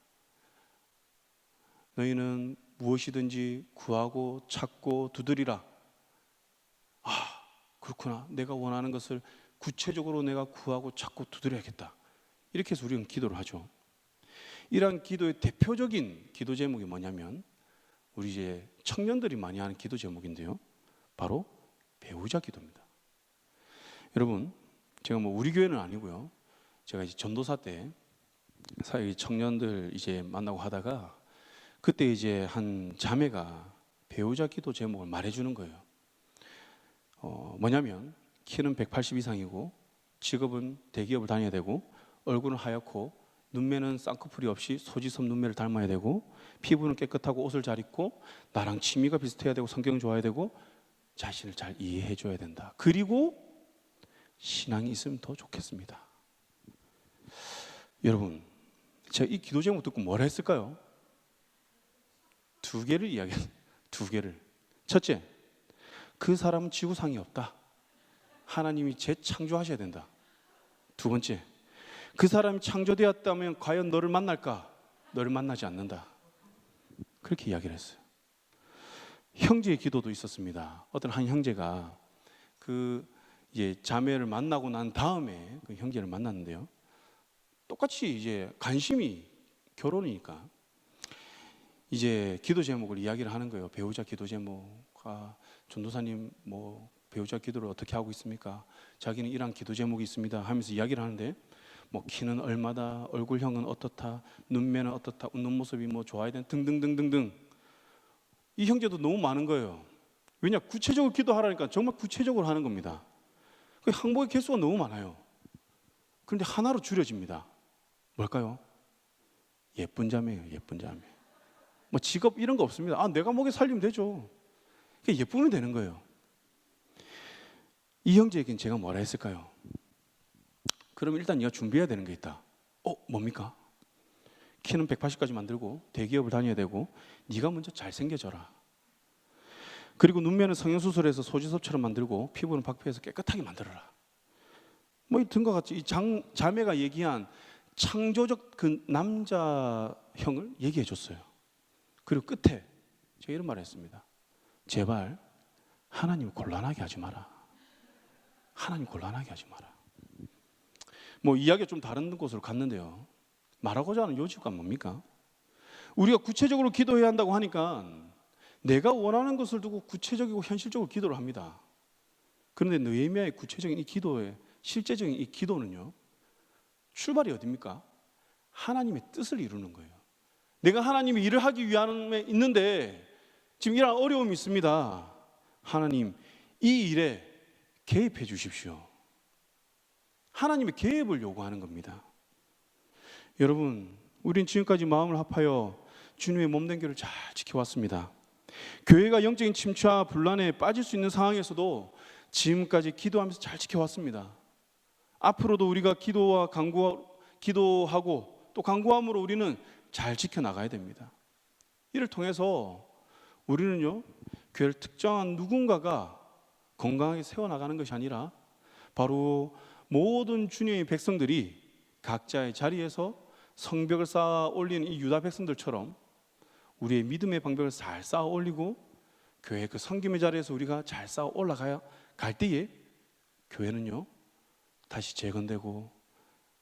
[SPEAKER 3] 너희는 무엇이든지 구하고 찾고 두드리라. 그렇구나, 내가 원하는 것을 구체적으로 내가 구하고 찾고 두드려야겠다, 이렇게 해서 우리는 기도를 하죠. 이러한 기도의 대표적인 기도 제목이 뭐냐면 우리 이제 청년들이 많이 하는 기도 제목인데요, 바로 배우자 기도입니다. 여러분, 제가 우리 교회는 아니고요, 제가 이제 전도사 때 사회 청년들 이제 만나고 하다가 그때 이제 한 자매가 배우자 기도 제목을 말해주는 거예요. 뭐냐면 키는 180 이상이고 직업은 대기업을 다녀야 되고 얼굴은 하얗고 눈매는 쌍꺼풀이 없이 소지섭 눈매를 닮아야 되고 피부는 깨끗하고 옷을 잘 입고 나랑 취미가 비슷해야 되고 성경 좋아야 되고 자신을 잘 이해해 줘야 된다. 그리고 신앙이 있으면 더 좋겠습니다. 여러분, 제가 이 기도 제목 듣고 뭘 했을까요? 두 개를 이야기해요. 두 개를. 첫째, 그 사람은 지구상이 없다. 하나님이 재창조하셔야 된다. 두 번째, 그 사람이 창조되었다면 과연 너를 만날까? 너를 만나지 않는다. 그렇게 이야기를 했어요. 형제의 기도도 있었습니다. 어떤 한 형제가 그 이제 자매를 만나고 난 다음에 그 형제를 만났는데요. 똑같이 이제 관심이 결혼이니까 이제 기도 제목을 이야기를 하는 거예요. 배우자 기도 제목. 전도사님 뭐 배우자 기도를 어떻게 하고 있습니까? 자기는 이런 기도 제목이 있습니다 하면서 이야기를 하는데 뭐 키는 얼마다, 얼굴형은 어떻다, 눈매는 어떻다, 웃는 모습이 뭐 좋아야 되는 등등등등등. 이 형제도 너무 많은 거예요. 왜냐? 구체적으로 기도하라니까 정말 구체적으로 하는 겁니다. 그 항목의 개수가 너무 많아요. 그런데 하나로 줄여집니다. 뭘까요? 예쁜 자매예요. 예쁜 자매. 뭐 직업 이런 거 없습니다. 내가 먹여 살리면 되죠. 그게 예쁘면 되는 거예요. 이 형제에겐 제가 뭐라 했을까요? 그럼 일단 네가 준비해야 되는 게 있다. 뭡니까? 키는 180까지 만들고 대기업을 다녀야 되고 네가 먼저 잘생겨져라. 그리고 눈매는 성형수술해서 소지섭처럼 만들고 피부는 박피해서 깨끗하게 만들어라. 뭐 이 등과 같이 이 자매가 얘기한 창조적 그 남자형을 얘기해 줬어요. 그리고 끝에 제가 이런 말을 했습니다. 제발 하나님 곤란하게 하지 마라. 하나님 곤란하게 하지 마라. 뭐 이야기가 좀 다른 곳으로 갔는데요. 말하고자 하는 요지가 뭡니까? 우리가 구체적으로 기도해야 한다고 하니까 내가 원하는 것을 두고 구체적이고 현실적으로 기도를 합니다. 그런데 느헤미야의 구체적인 이 기도의 실제적인 이 기도는요, 출발이 어디입니까? 하나님의 뜻을 이루는 거예요. 내가 하나님의 일을 하기 위함에 있는데 지금 이런 어려움이 있습니다. 하나님, 이 일에 개입해 주십시오. 하나님의 개입을 요구하는 겁니다. 여러분, 우린 지금까지 마음을 합하여 주님의 몸된 교를 잘 지켜왔습니다. 교회가 영적인 침체와 분란에 빠질 수 있는 상황에서도 지금까지 기도하면서 잘 지켜왔습니다. 앞으로도 우리가 기도하고 또 간구함으로 우리는 잘 지켜나가야 됩니다. 이를 통해서 우리는요, 교회를 특정한 누군가가 건강하게 세워나가는 것이 아니라 바로 모든 주님의 백성들이 각자의 자리에서 성벽을 쌓아 올리는 이 유다 백성들처럼 우리의 믿음의 방벽을 잘 쌓아 올리고 교회의 그 섬김의 자리에서 우리가 잘 쌓아 올라가야 갈 때에 교회는요, 다시 재건되고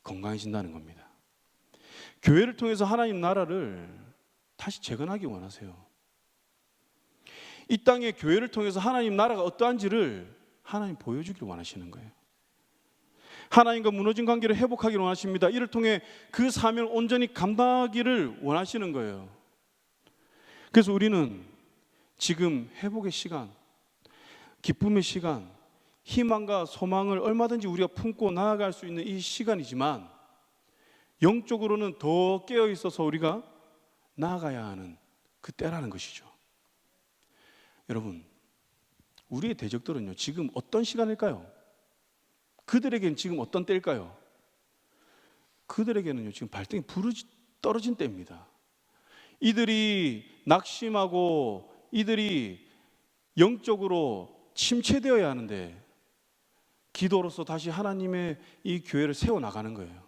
[SPEAKER 3] 건강해진다는 겁니다. 교회를 통해서 하나님 나라를 다시 재건하기 원하세요. 이 땅에 교회를 통해서 하나님 나라가 어떠한지를 하나님 보여주기를 원하시는 거예요. 하나님과 무너진 관계를 회복하기를 원하십니다. 이를 통해 그 사명을 온전히 감당하기를 원하시는 거예요. 그래서 우리는 지금 회복의 시간, 기쁨의 시간, 희망과 소망을 얼마든지 우리가 품고 나아갈 수 있는 이 시간이지만 영적으로는 더 깨어 있어서 우리가 나아가야 하는 그 때라는 것이죠. 여러분, 우리의 대적들은요, 지금 어떤 시간일까요? 그들에게는 지금 어떤 때일까요? 그들에게는요, 지금 발등에 불이 떨어진 때입니다. 이들이 낙심하고 이들이 영적으로 침체되어야 하는데 기도로서 다시 하나님의 이 교회를 세워나가는 거예요.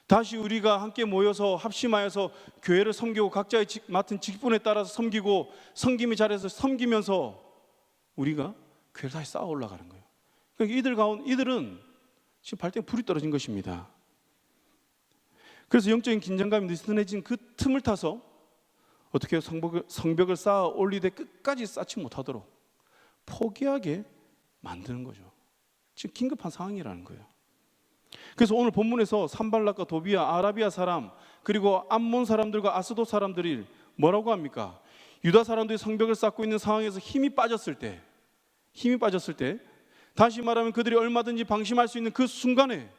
[SPEAKER 3] 다시 우리가 함께 모여서 합심하여서 교회를 섬기고 각자의 맡은 직분에 따라서 섬기고 섬김의 자리에서 섬기면서 우리가 교회를 다시 쌓아 올라가는 거예요. 그러니까 이들은 지금 발등에 불이 떨어진 것입니다. 그래서 영적인 긴장감이 느슨해진 그 틈을 타서 어떻게 성벽을 쌓아 올리되 끝까지 쌓지 못하도록 포기하게 만드는 거죠. 지금 긴급한 상황이라는 거예요. 그래서 오늘 본문에서 산발락과 도비아, 아라비아 사람, 그리고 암몬 사람들과 아스돗 사람들이 뭐라고 합니까? 유다 사람들이 성벽을 쌓고 있는 상황에서 힘이 빠졌을 때, 다시 말하면 그들이 얼마든지 방심할 수 있는 그 순간에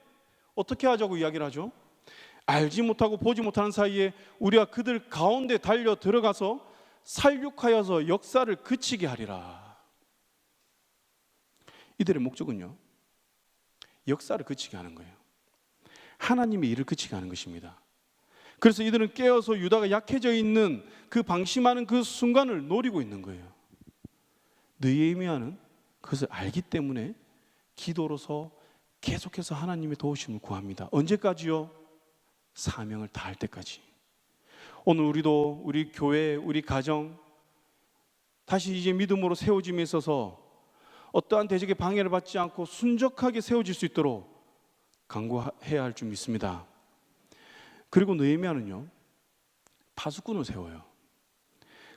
[SPEAKER 3] 어떻게 하자고 이야기를 하죠? 알지 못하고 보지 못하는 사이에 우리가 그들 가운데 달려 들어가서 살육하여서 역사를 그치게 하리라. 이들의 목적은요, 역사를 그치게 하는 거예요. 하나님의 일을 그치게 하는 것입니다. 그래서 이들은 깨어서 유다가 약해져 있는 그 방심하는 그 순간을 노리고 있는 거예요. 느헤미야는 그것을 알기 때문에 기도로서 계속해서 하나님의 도우심을 구합니다. 언제까지요? 사명을 다할 때까지. 오늘 우리도 우리 교회, 우리 가정 다시 이제 믿음으로 세워짐에 있어서 어떠한 대적의 방해를 받지 않고 순적하게 세워질 수 있도록 간구해야 할 줄 믿습니다. 그리고 느헤미야는요, 파수꾼을 세워요.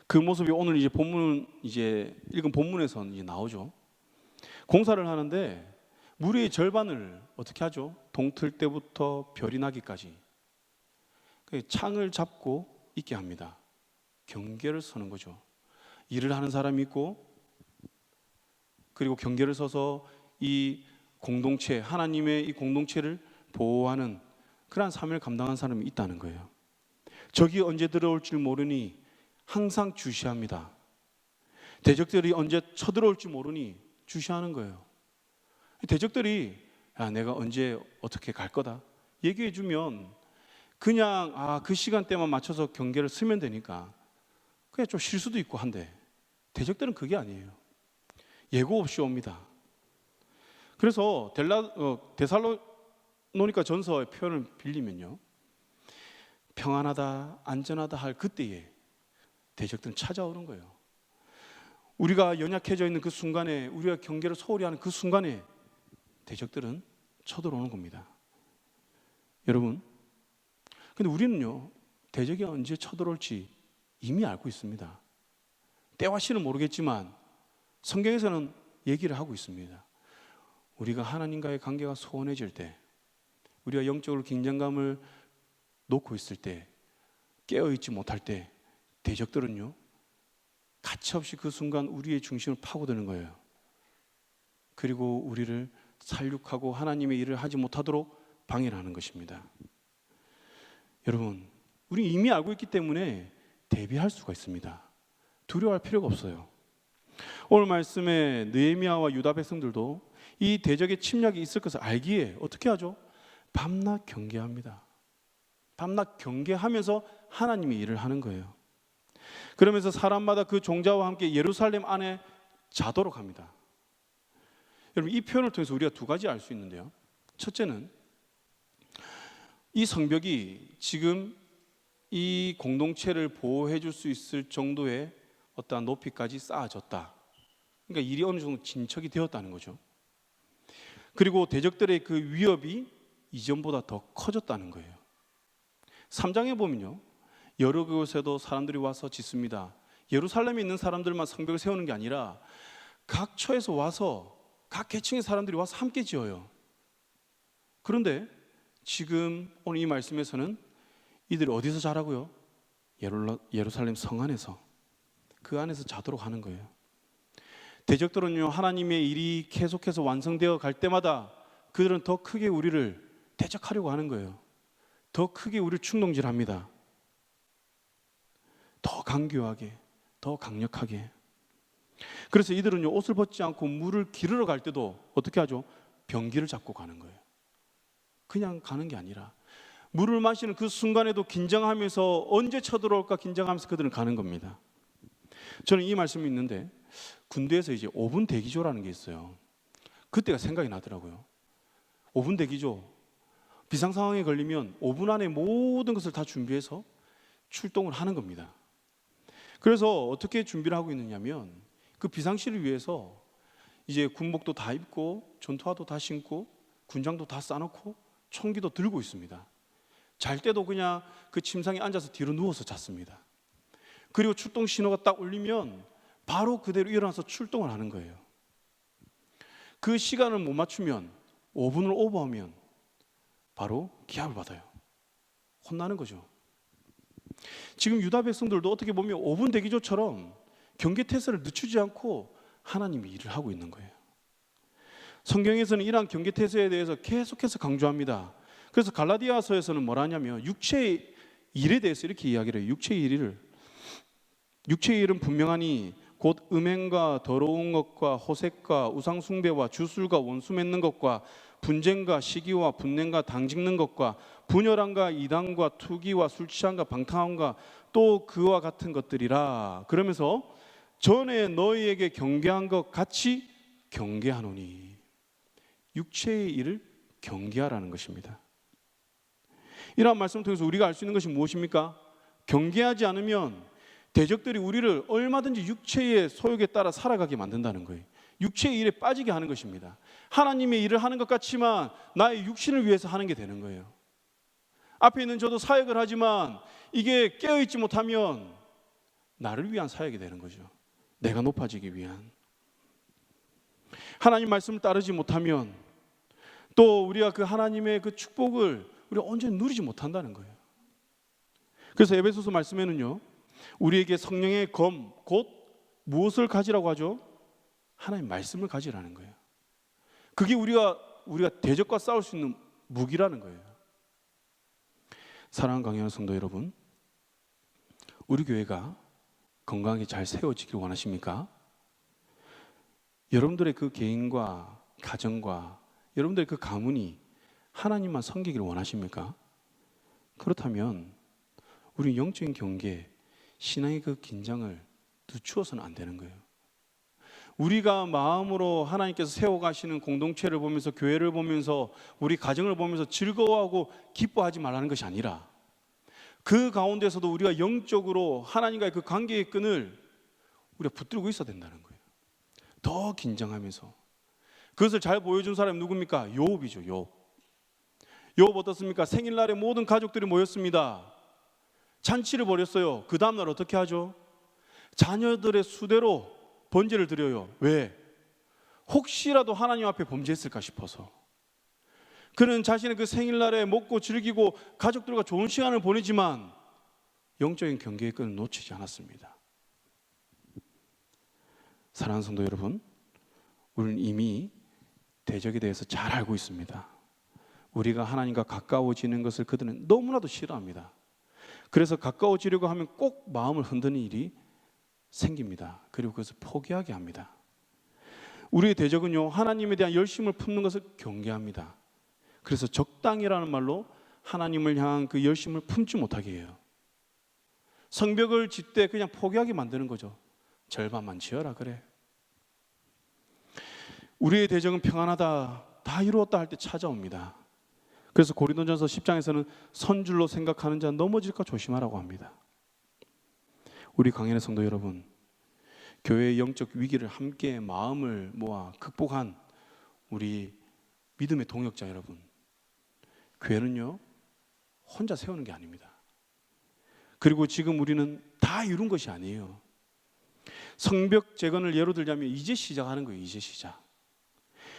[SPEAKER 3] 그 모습이 오늘 이제 본문 이제 읽은 본문에서는 이제 나오죠. 공사를 하는데 무리의 절반을 어떻게 하죠? 동틀 때부터 별이 나기까지 창을 잡고 있게 합니다. 경계를 서는 거죠. 일을 하는 사람이 있고, 그리고 경계를 서서 이 공동체, 하나님의 이 공동체를 보호하는 그러한 사명을 감당한 사람이 있다는 거예요. 적이 언제 들어올 줄 모르니 항상 주시합니다. 대적들이 언제 쳐들어올지 모르니 주시하는 거예요. 대적들이 내가 언제 어떻게 갈 거다 얘기해 주면 그냥 그 시간대만 맞춰서 경계를 쓰면 되니까 그냥 좀 쉴 수도 있고 한데, 대적들은 그게 아니에요. 예고 없이 옵니다. 그래서 데살로니가 전서의 표현을 빌리면요, 평안하다, 안전하다 할 그때에 대적들은 찾아오는 거예요. 우리가 연약해져 있는 그 순간에, 우리가 경계를 소홀히 하는 그 순간에 대적들은 쳐들어오는 겁니다. 여러분, 근데 우리는요, 대적이 언제 쳐들어올지 이미 알고 있습니다. 때와 시는 모르겠지만 성경에서는 얘기를 하고 있습니다. 우리가 하나님과의 관계가 소원해질 때, 우리가 영적으로 긴장감을 놓고 있을 때, 깨어있지 못할 때 대적들은요, 가차없이 그 순간 우리의 중심을 파고드는 거예요. 그리고 우리를 살육하고 하나님의 일을 하지 못하도록 방해를 하는 것입니다. 여러분, 우리 이미 알고 있기 때문에 대비할 수가 있습니다. 두려워할 필요가 없어요. 오늘 말씀에 느헤미야와 유다 백성들도 이 대적의 침략이 있을 것을 알기에 어떻게 하죠? 밤낮 경계합니다. 밤낮 경계하면서 하나님의 일을 하는 거예요. 그러면서 사람마다 그 종자와 함께 예루살렘 안에 자도록 합니다. 여러분, 이 표현을 통해서 우리가 두 가지 알 수 있는데요. 첫째는 이 성벽이 지금 이 공동체를 보호해 줄 수 있을 정도의 어떠한 높이까지 쌓아졌다. 그러니까 일이 어느 정도 진척이 되었다는 거죠. 그리고 대적들의 그 위협이 이전보다 더 커졌다는 거예요. 3장에 보면요, 여러 곳에도 사람들이 와서 짓습니다. 예루살렘에 있는 사람들만 성벽을 세우는 게 아니라 각 처에서 와서, 각 계층의 사람들이 와서 함께 지어요. 그런데 지금 오늘 이 말씀에서는 이들이 어디서 자라고요? 예루살렘 성 안에서, 그 안에서 자도록 하는 거예요. 대적들은요, 하나님의 일이 계속해서 완성되어 갈 때마다 그들은 더 크게 우리를 대적하려고 하는 거예요. 더 크게 우리를 충동질합니다. 더 강교하게, 더 강력하게. 그래서 이들은요, 옷을 벗지 않고 물을 기르러 갈 때도 어떻게 하죠? 병기를 잡고 가는 거예요. 그냥 가는 게 아니라 물을 마시는 그 순간에도 긴장하면서 언제 쳐들어올까 긴장하면서 그들은 가는 겁니다. 저는 이 말씀이 있는데, 군대에서 이제 5분 대기조라는 게 있어요. 그때가 생각이 나더라고요. 5분 대기조, 비상 상황에 걸리면 5분 안에 모든 것을 다 준비해서 출동을 하는 겁니다. 그래서 어떻게 준비를 하고 있느냐면, 그 비상시를 위해서 이제 군복도 다 입고 전투화도 다 신고 군장도 다 싸놓고 총기도 들고 있습니다. 잘 때도 그냥 그 침상에 앉아서 뒤로 누워서 잤습니다. 그리고 출동 신호가 딱 울리면 바로 그대로 일어나서 출동을 하는 거예요. 그 시간을 못 맞추면, 5분을 오버하면 바로 기합을 받아요. 혼나는 거죠. 지금 유다 백성들도 어떻게 보면 5분 대기조처럼 경계태세를 늦추지 않고 하나님이 일을 하고 있는 거예요. 성경에서는 이러한 경계태세에 대해서 계속해서 강조합니다. 그래서 갈라디아서에서는 뭐라 하냐면 육체의 일에 대해서 이렇게 이야기를 해요. 육체의 일은 분명하니 곧 음행과 더러운 것과 호색과 우상숭배와 주술과 원수 맺는 것과 분쟁과 시기와 분냄과 당짓는 것과 분열함과 이단과 투기와 술취함과 방탕함과 또 그와 같은 것들이라. 그러면서 전에 너희에게 경계한 것 같이 경계하노니. 육체의 일을 경계하라는 것입니다. 이러한 말씀을 통해서 우리가 알 수 있는 것이 무엇입니까? 경계하지 않으면 대적들이 우리를 얼마든지 육체의 소욕에 따라 살아가게 만든다는 거예요. 육체의 일에 빠지게 하는 것입니다. 하나님의 일을 하는 것 같지만 나의 육신을 위해서 하는 게 되는 거예요. 앞에 있는 저도 사역을 하지만 이게 깨어있지 못하면 나를 위한 사역이 되는 거죠. 내가 높아지기 위한. 하나님 말씀을 따르지 못하면 또 우리가 그 하나님의 그 축복을 우리가 온전히 누리지 못한다는 거예요. 그래서 에베소서 말씀에는요, 우리에게 성령의 검, 곧 무엇을 가지라고 하죠? 하나님 말씀을 가지라는 거예요. 그게 우리가 대적과 싸울 수 있는 무기라는 거예요. 사랑하는 강연한 성도 여러분, 우리 교회가 건강하게 잘 세워지길 원하십니까? 여러분들의 그 개인과 가정과 여러분들의 그 가문이 하나님만 섬기기를 원하십니까? 그렇다면 우리 영적인 경계, 신앙의 그 긴장을 늦추어서는 안 되는 거예요. 우리가 마음으로 하나님께서 세워가시는 공동체를 보면서, 교회를 보면서, 우리 가정을 보면서 즐거워하고 기뻐하지 말라는 것이 아니라 그 가운데서도 우리가 영적으로 하나님과의 그 관계의 끈을 우리가 붙들고 있어야 된다는 거예요. 더 긴장하면서. 그것을 잘 보여준 사람이 누굽니까? 요업이죠. 요업. 요업 어떻습니까? 생일날에 모든 가족들이 모였습니다. 잔치를 벌였어요. 그 다음날 어떻게 하죠? 자녀들의 수대로 번제를 드려요. 왜? 혹시라도 하나님 앞에 범죄했을까 싶어서. 그는 자신의 그 생일날에 먹고 즐기고 가족들과 좋은 시간을 보내지만 영적인 경계의 끈을 놓치지 않았습니다. 사랑하는 성도 여러분, 우리는 이미 대적에 대해서 잘 알고 있습니다. 우리가 하나님과 가까워지는 것을 그들은 너무나도 싫어합니다. 그래서 가까워지려고 하면 꼭 마음을 흔드는 일이 생깁니다. 그리고 그것을 포기하게 합니다. 우리의 대적은요, 하나님에 대한 열심을 품는 것을 경계합니다. 그래서 적당이라는 말로 하나님을 향한 그 열심을 품지 못하게 해요. 성벽을 짓되 그냥 포기하게 만드는 거죠. 절반만 지어라 그래. 우리의 대적은 평안하다, 다 이루었다 할 때 찾아옵니다. 그래서 고린도전서 10장에서는 선줄로 생각하는 자 넘어질까 조심하라고 합니다. 우리 강연의 성도 여러분, 교회의 영적 위기를 함께 마음을 모아 극복한 우리 믿음의 동역자 여러분, 교회는요 혼자 세우는 게 아닙니다. 그리고 지금 우리는 다 이룬 것이 아니에요. 성벽 재건을 예로 들자면 이제 시작하는 거예요. 이제 시작.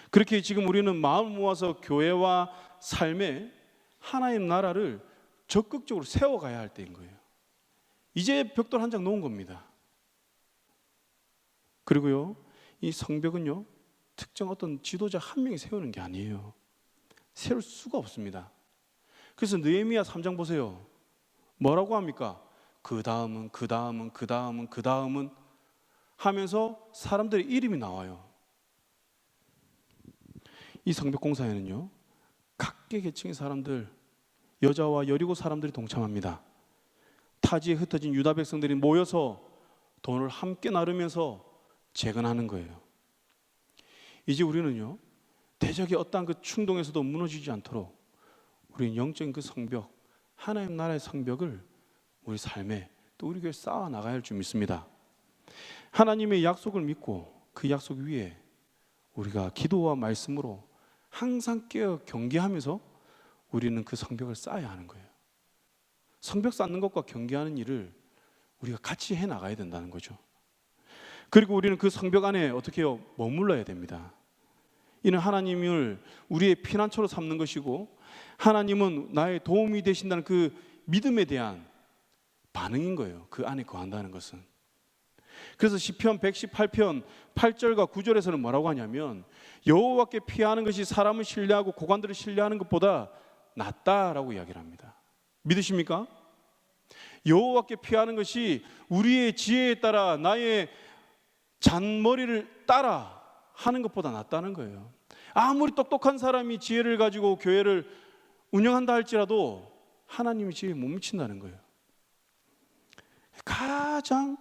[SPEAKER 3] 그렇게 지금 우리는 마음 모아서 교회와 삶에 하나님 나라를 적극적으로 세워가야 할 때인 거예요. 이제 벽돌 한 장 놓은 겁니다. 그리고요, 이 성벽은요 특정 어떤 지도자 한 명이 세우는 게 아니에요. 세울 수가 없습니다. 그래서 느헤미야 3장 보세요. 뭐라고 합니까? 그 다음은 하면서 사람들의 이름이 나와요. 이 성벽 공사에는요 각계 계층의 사람들, 여자와 여리고 사람들이 동참합니다. 타지에 흩어진 유다 백성들이 모여서 돈을 함께 나누면서 재건하는 거예요. 이제 우리는요 대적의 어떠한 그 충동에서도 무너지지 않도록 우리는 영적인 그 성벽, 하나님 나라의 성벽을 우리 삶에 또 우리 교회에 쌓아 나가야 할 줄 믿습니다. 하나님의 약속을 믿고 그 약속 위에 우리가 기도와 말씀으로 항상 깨어 경계하면서 우리는 그 성벽을 쌓아야 하는 거예요. 성벽 쌓는 것과 경계하는 일을 우리가 같이 해 나가야 된다는 거죠. 그리고 우리는 그 성벽 안에 어떻게 해요? 머물러야 됩니다. 이는 하나님을 우리의 피난처로 삼는 것이고 하나님은 나의 도움이 되신다는 그 믿음에 대한 반응인 거예요. 그 안에 거한다는 것은. 그래서 시편 118편 8절과 9절에서는 뭐라고 하냐면 여호와께 피하는 것이 사람을 신뢰하고 고관들을 신뢰하는 것보다 낫다라고 이야기를 합니다. 믿으십니까? 여호와께 피하는 것이 우리의 지혜에 따라 나의 잔머리를 따라 하는 것보다 낫다는 거예요. 아무리 똑똑한 사람이 지혜를 가지고 교회를 운영한다 할지라도 하나님이 지혜에 못 미친다는 거예요. 가장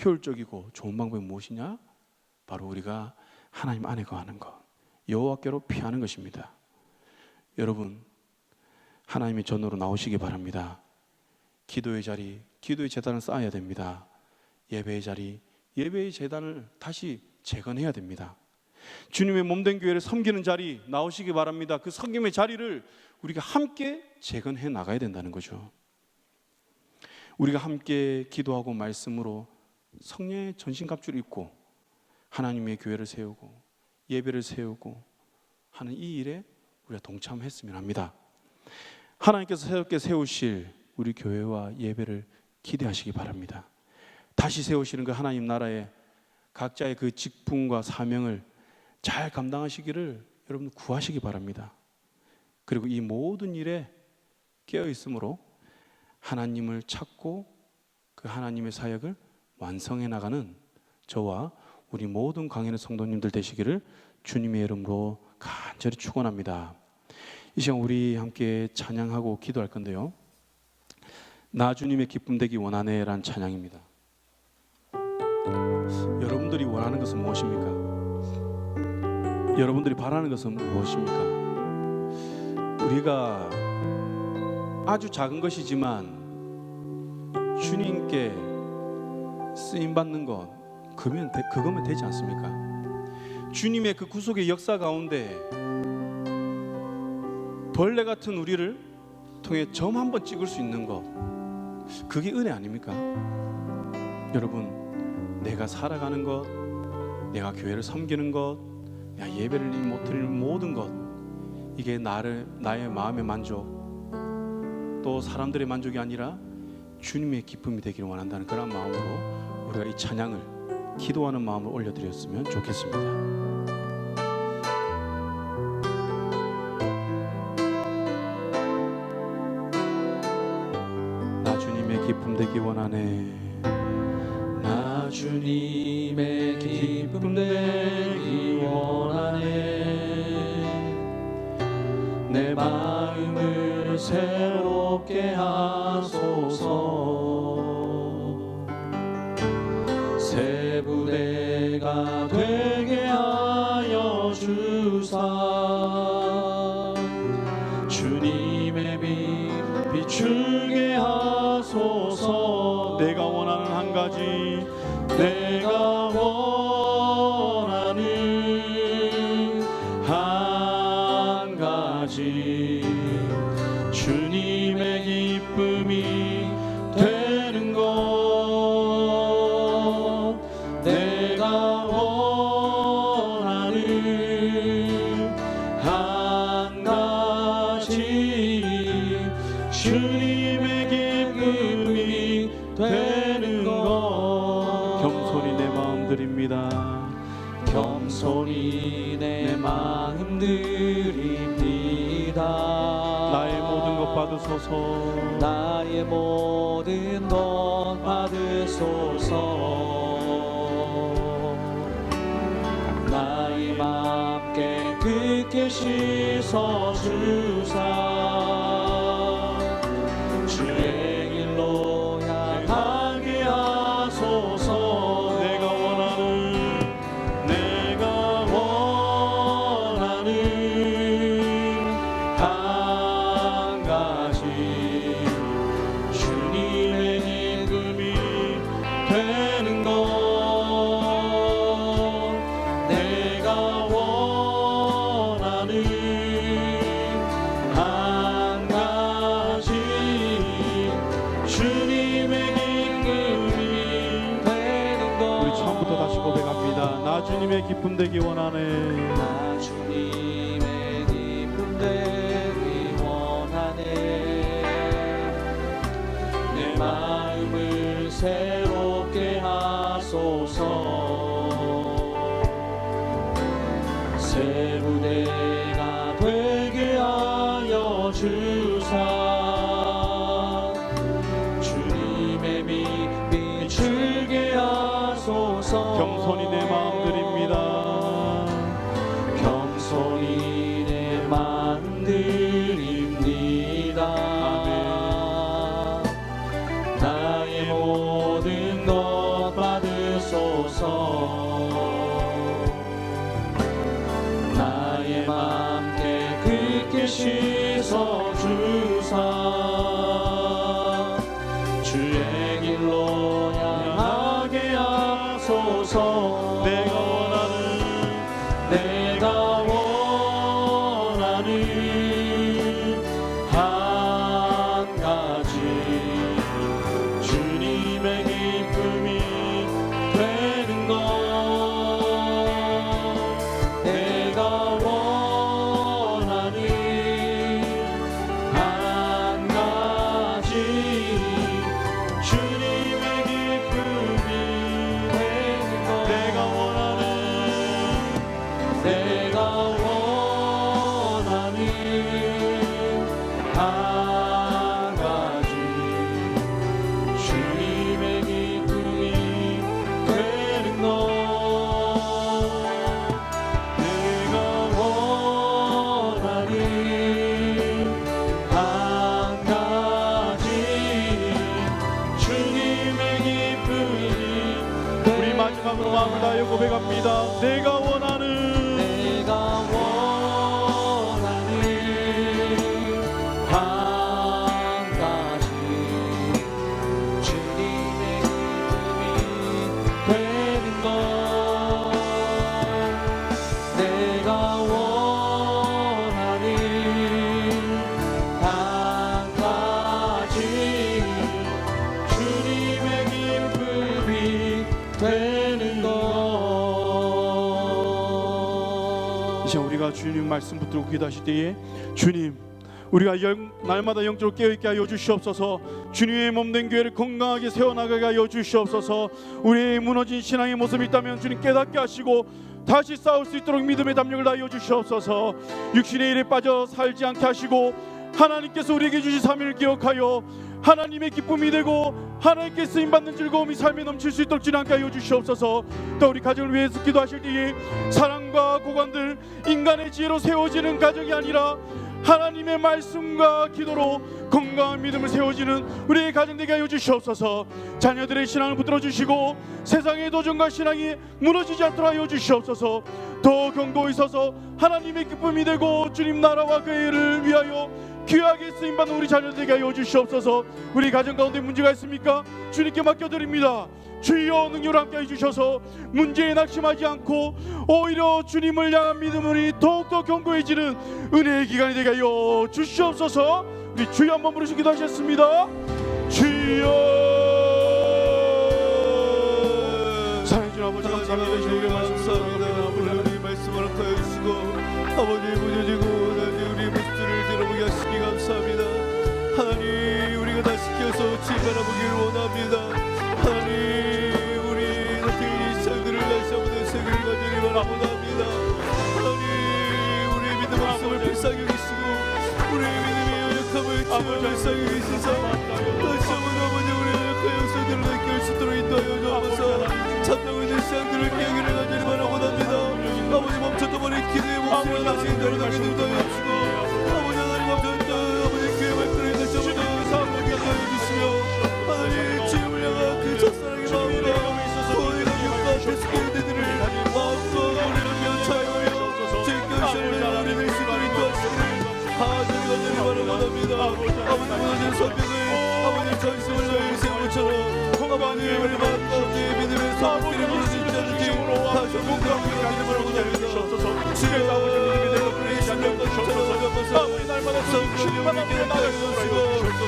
[SPEAKER 3] 효율적이고 좋은 방법이 무엇이냐? 바로 우리가 하나님 안에 거하는 것, 여호와께로 피하는 것입니다. 여러분, 하나님의 전으로 나오시기 바랍니다. 기도의 자리, 기도의 제단을 쌓아야 됩니다. 예배의 자리, 예배의 제단을 다시 재건해야 됩니다. 주님의 몸된 교회를 섬기는 자리 나오시기 바랍니다. 그 섬김의 자리를 우리가 함께 재건해 나가야 된다는 거죠. 우리가 함께 기도하고 말씀으로 성령의 전신갑주를 입고 하나님의 교회를 세우고 예배를 세우고 하는 이 일에 우리가 동참했으면 합니다. 하나님께서 새롭게 세우실 우리 교회와 예배를 기대하시기 바랍니다. 다시 세우시는 그 하나님 나라의 각자의 그 직분과 사명을 잘 감당하시기를 여러분 구하시기 바랍니다. 그리고 이 모든 일에 깨어 있으므로 하나님을 찾고 그 하나님의 사역을 완성해 나가는 저와 우리 모든 강연의 성도님들 되시기를 주님의 이름으로 간절히 축원합니다. 이 시간 우리 함께 찬양하고 기도할 건데요, 나 주님의 기쁨 되기 원하네 라는 찬양입니다. 여러분들이 원하는 것은 무엇입니까? 여러분들이 바라는 것은 무엇입니까? 우리가 아주 작은 것이지만 주님께 쓰임받는 것, 그거면 되지 않습니까? 주님의 그 구속의 역사 가운데 벌레 같은 우리를 통해 점 한번 찍을 수 있는 것, 그게 은혜 아닙니까? 여러분, 내가 살아가는 것, 내가 교회를 섬기는 것, 내가 예배를 못 드리는 모든 것, 이게 나의 마음의 만족, 또 사람들의 만족이 아니라 주님의 기쁨이 되기를 원한다는 그런 마음으로 우리가 이 찬양을 기도하는 마음을 올려드렸으면 좋겠습니다. 나 주님의 기쁨 되기 원하네. 나
[SPEAKER 2] 주님의 기쁨 되기 원하네. 내 마음을 새롭게 하소서. 새 부대가 되게 하여 주사. 주님의 빛 비추게 하소서.
[SPEAKER 3] 내가 원하는 한 가지,
[SPEAKER 2] 내가 원하는 한 가지, 주님의 기쁨이 되는 것. 내가 원하는 한 가지, 주님의 기쁨이 되는 것.
[SPEAKER 3] 겸손히 내 마음 드립니다.
[SPEAKER 2] 겸손히 내 마음 드립니다.
[SPEAKER 3] 나의 모든 것 받으소서.
[SPEAKER 2] 나의 모든 것 받으소서. 나의 맘 깨끗게 씻어주사. 주의 길로 향하게 하소서.
[SPEAKER 3] 내가 원하는
[SPEAKER 2] 한 가지, 주님의 기쁨이 되는 것. 내가 원하는 한 가지, 주님의 기쁨이 되는 것.
[SPEAKER 3] 우리 처음부터 다시 고백합니다. 나 주님의 기쁨 되기 원하네.
[SPEAKER 2] 나 주님의 기쁨 되기 원하네. 내 마음을 새롭게 하소서. 새 부대가 되게 하여 주사. 주님의 빛 비추게 하소서.
[SPEAKER 3] 겸손히 내 마음 드립니다.
[SPEAKER 2] 겸손히 내 마음 드립니다. 나의 모든 것 받으소서. 나의
[SPEAKER 3] 함께 씻어주사 주의 길로 향하게 하소서. 내가 원하는 한 가지 주님의 기쁨이 되는 것. 내가 원하는 한 가지 주님의 기쁨이 되는 것. 내가 원하는 한 가지 주님의 기쁨이 되는 것. 내가 원하는 한 가지 주님의 기쁨이. 우리 마지막으로 마음을 다하여 고백합니다. 내가 원하는 한 가지 주님의 기쁨이 되는 것. 내가 원하는 한 가지 주님의 기쁨이 되는 것. 이제 우리가 주님 말씀 붙들고 기도하실 때에 주님, 우리가 날마다 영적으로 깨어있게 하여 주시옵소서. 주님의 몸된 교회를 건강하게 세워나가게 하여 주시옵소서. 우리의 무너진 신앙의 모습이 있다면 주님 깨닫게 하시고 다시 싸울 수 있도록 믿음의 담력을 다하여 주시옵소서. 육신의 일에 빠져 살지 않게 하시고 하나님께서 우리에게 주신 사명을 기억하여 하나님의 기쁨이 되고 하나님께 쓰임받는 즐거움이 삶에 넘칠 수 있도록 지나게 하여 주시옵소서. 또 우리 가정을 위해서 기도하실 때에 사랑과 고관들 인간의 지혜로 세워지는 가정이 아니라 하나님의 말씀과 기도로 건강한 믿음을 세워지는 우리의 가정 되게 하여 주시옵소서. 자녀들의 신앙을 붙들어 주시고 세상의 도전과 신앙이 무너지지 않도록 하여 주시옵소서. 더 견고히 서서 하나님의 기쁨이 되고 주님 나라와 그 일을 위하여 귀하게 쓰임받는 우리 자녀들 되게 하여 주시옵소서. 우리 가정 가운데 문제가 있습니까? 주님께 맡겨드립니다. 주여 능력을 함께 해주셔서 문제에 낙심하지 않고 오히려 주님을 향한 믿음이 더욱더 견고해지는 은혜의 기간이 되게 하여 주시옵소서. 우리 주여 한번 부르시고 기도하셨습니다. 주여. 사랑해 주님 아버지 감사합니다. 주님의 말씀 감사합니다. 하나님 말씀을 허락하여 주시고 아버지 무뎌지고 우리 모습들을 들어보게 하시기 감사합니다. 하나님 우리가 다시 깨어서 주님 바라보기를 원합니다. 하나님 우리 같은 이 시장들을 다시 한번 세계를 가지리 바라봅니다. 하나님 우리의 믿음 없음을 불쌍히 여기시고 우리의 믿음의 연약함을 불쌍히 여기시사 다시 한번 아버지 우리의 연약한 영성들을 깨울 수 있도록 인도하여 주옵소서. 참다고 있는 시장들을 깨우기를 가지리 바라봅니다. 아버지 멈췄더머니 기도의 목소리가 다시 인도하여 주시고 아버지 하나님 멈췄다 아버지 교회 발전에 다시 한번 사업을 인도하여 주시며 하나님 주님을 향한 그 첫사랑의 마음과 구원의 감격과 계속된 데들을 마음과 우리를 면차하여 주님께 시험을 우리를 수고를 도와주시기를 하나님 간절히 바라봅니다. 아버지 무너진 선벽을 아버지 전심을 너희 세우처럼 아버지 우리 마음과 우리의 믿음의 성들이 무너진 자들이 다시 한번 감격하기를 바라봅니다. 주의 아버지 믿음이 되고 우리의 신령과 주처럼 아버지 날마다 성령이 우리께 나가게 하시고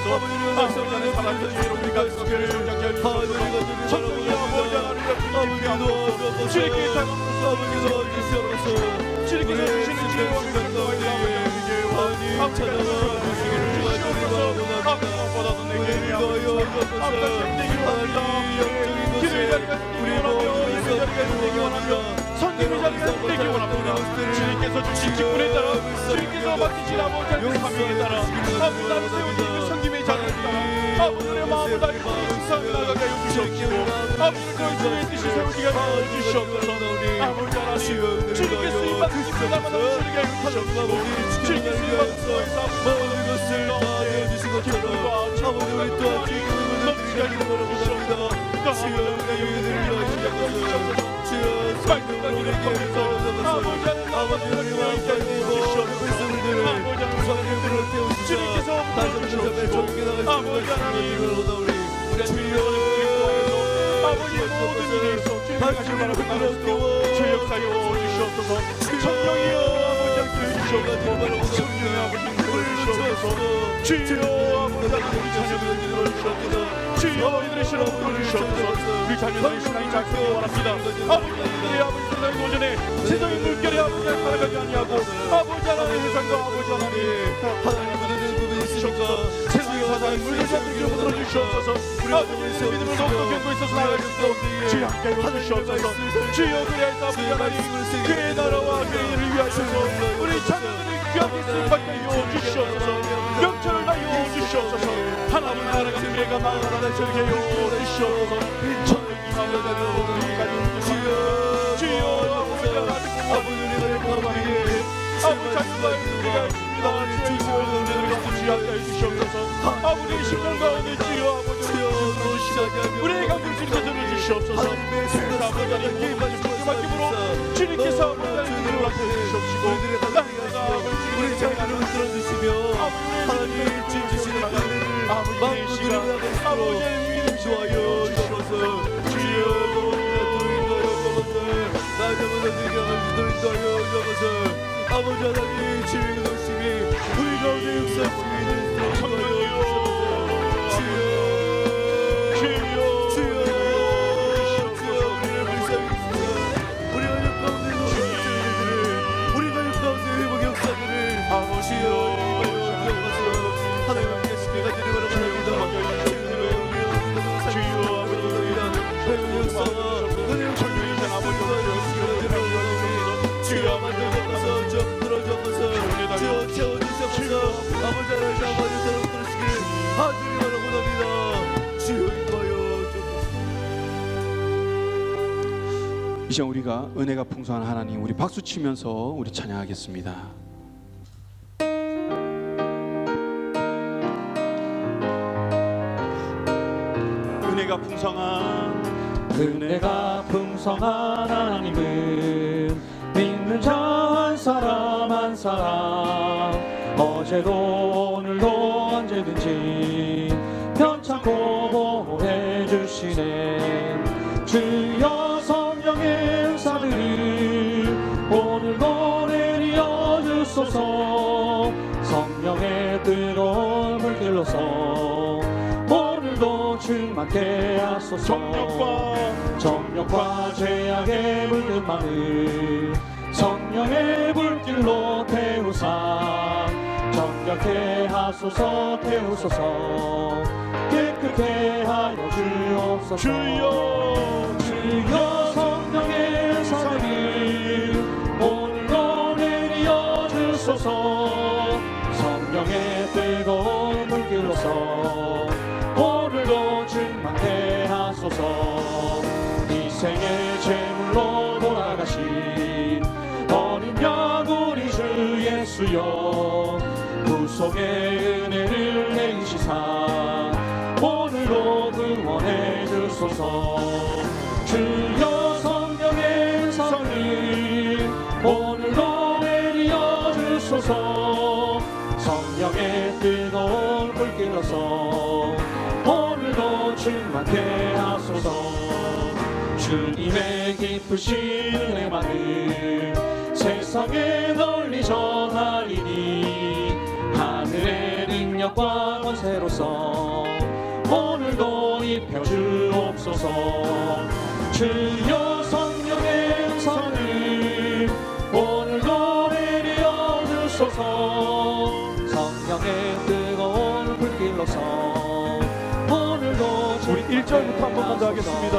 [SPEAKER 3] 아버지를 날성하는 사랑의 우리가 있기를 하나님 간절히 바라봅니다. 아버지 도와주옵소서. 주님께 도와주시옵소서. 주님께서 주시는 지혜와 가운데 하나님 찾아와 주시기를 간절히 바라봅니다. 우리를 도와주옵소서. 하나님 영적인 것에 우리 모두를 선택하기 원합니다. 성님의 자리가 되기 원합니다. 주님께서 주신 직분에 따라 주님께서 맡기신 아버지 하나님의 사명에 따라 아버지 나를 세우시는 성님의 자리에 따라 아버지의 마음을 다하여 세상에 나가게 하여 주시옵시고 아버지를 저희 주님의 뜻이 세우게 하여 주시옵소서. 아버지 하나님 주님께서 이 받은 집사마다 주시게 하여 주시옵소서. 주님께서 이 받은 모든 것을 다하여 주신 것처럼 아버지 우리 또한 주님을 넘치게 하기를 바라봅니다. 주여 우리의 일들을 도와주시옵소서. 주여 성령 우리에게 위로하소서. 아버지 우리와 함께 하시고 말씀을 들어 주님께서 붙들어주시옵소서. 아버지 하나님, 아버지 모든 일에서 주님이 가시는 바를 받았고 주역하여 주시옵소서. 성령이여 아버지 함께 주시옵소서. 성령의 아버지 들어주시옵소서. 주여 아버지 우리 자녀들을 들어주시옵소서. 주여 이들의 신앙을 들어주시옵소서. 우리 자녀들의 신앙이 작성이 원합니다. 아버지 우리 아버지 세상의 도전에 세상의 물결에 아버지 살아가지 아니하고 아버지 하나님 세상과 아버지 하나님 주시옵소서. 세상의 사단의 물을 잡기로 들어주시옵소서. 아버지 믿음을 더욱더 견고히 있어서 나아갈 수 있도록 주여 함께 해주시옵소서. 주여 그리하여서 아버지 하나님 그의 나라와 그의 일을 위하여서 우리 자녀들이 귀하게 쓰임받게 하여 주시옵소서. 명철을 다하여 주시옵소서. 하나님 나라가 미래가 나라가 절개 하여 주시옵소서. 천국이 나라가 주여 주여 아버지 하나님 아버지 자녀가 우리가 있습니다. 주의 모든 은혜를 갖고 주여 함께 해주시옵소서. 아버지의 심령 가운데 주여 아버지 우리의 감동 주님께서 들어주시옵소서. 아버지 하나님 맡김으로 주님께서 아버지 하나님 우리를 맡아주시옵시고 나라가 우리 자녀를 들어주시며 하나님 주시는 은혜를 아버지의 시간 아버지의 믿음 좋아요 주셔서 주여 아버지 하나님 주의 열심히 우리 가운데 역사하시기를 성령이여 주여 우리를 불쌍히 우리 가족 가운데 우리 가족 가운데 회복 역사들을 주여 하나님 함께 시켜가 되는 바랍니다. 주여 아버지 회복 역사와 은혜의 천국이신 아버지 주여 만들어주옵소서. 좀 들어주옵소서. 주여 채워주옵소서. 아버지 하나님 아버지 사랑 들으시기를 하주님 바라고 합니다. 주여 인도하여 주옵소서. 이 시간 우리가 은혜가 풍성한 하나님 우리 박수 치면서 우리 찬양하겠습니다. 은혜가 풍성한 하나님은 믿는 자 한 사람 한 사람 어제도 오늘도 언제든지 편찮고 보호해 주시네. 주여 성령의 은사들을 오늘도 내리어 주소서. 성령의 뜨거운 불길로서 오늘도 충만케 하소서. 정욕과 죄악에 물든 마음을 성령의 불길로 태우사 정결케 하소서. 태우소서. 깨끗게 하여 주옵소서. 주여 성령의 은사를 오늘도 내리어 주소서. 성령의 뜨거운 불길로서 오늘도 충만케 하소서. 이 생의 제물로 돌아가신 어린 양 우리 주 예수여 구속의 은혜를 행시사 오늘도 구원해 주소서. 주여 성령의 은사를 오늘도 내리어 주소서. 성령의 뜨거운 불길로서 오늘도 충만케 하소서. 주님의 기쁘신 은혜만을 세상에 널리 전하리니 하늘의 능력과 권세로서 오늘도 입혀주옵소서. 주여 성령의 은사를 오늘도 내리어 주소서. 성령의 뜨거운 불길로서 오늘도 우리 1절부터 한 번만 더 하겠습니다.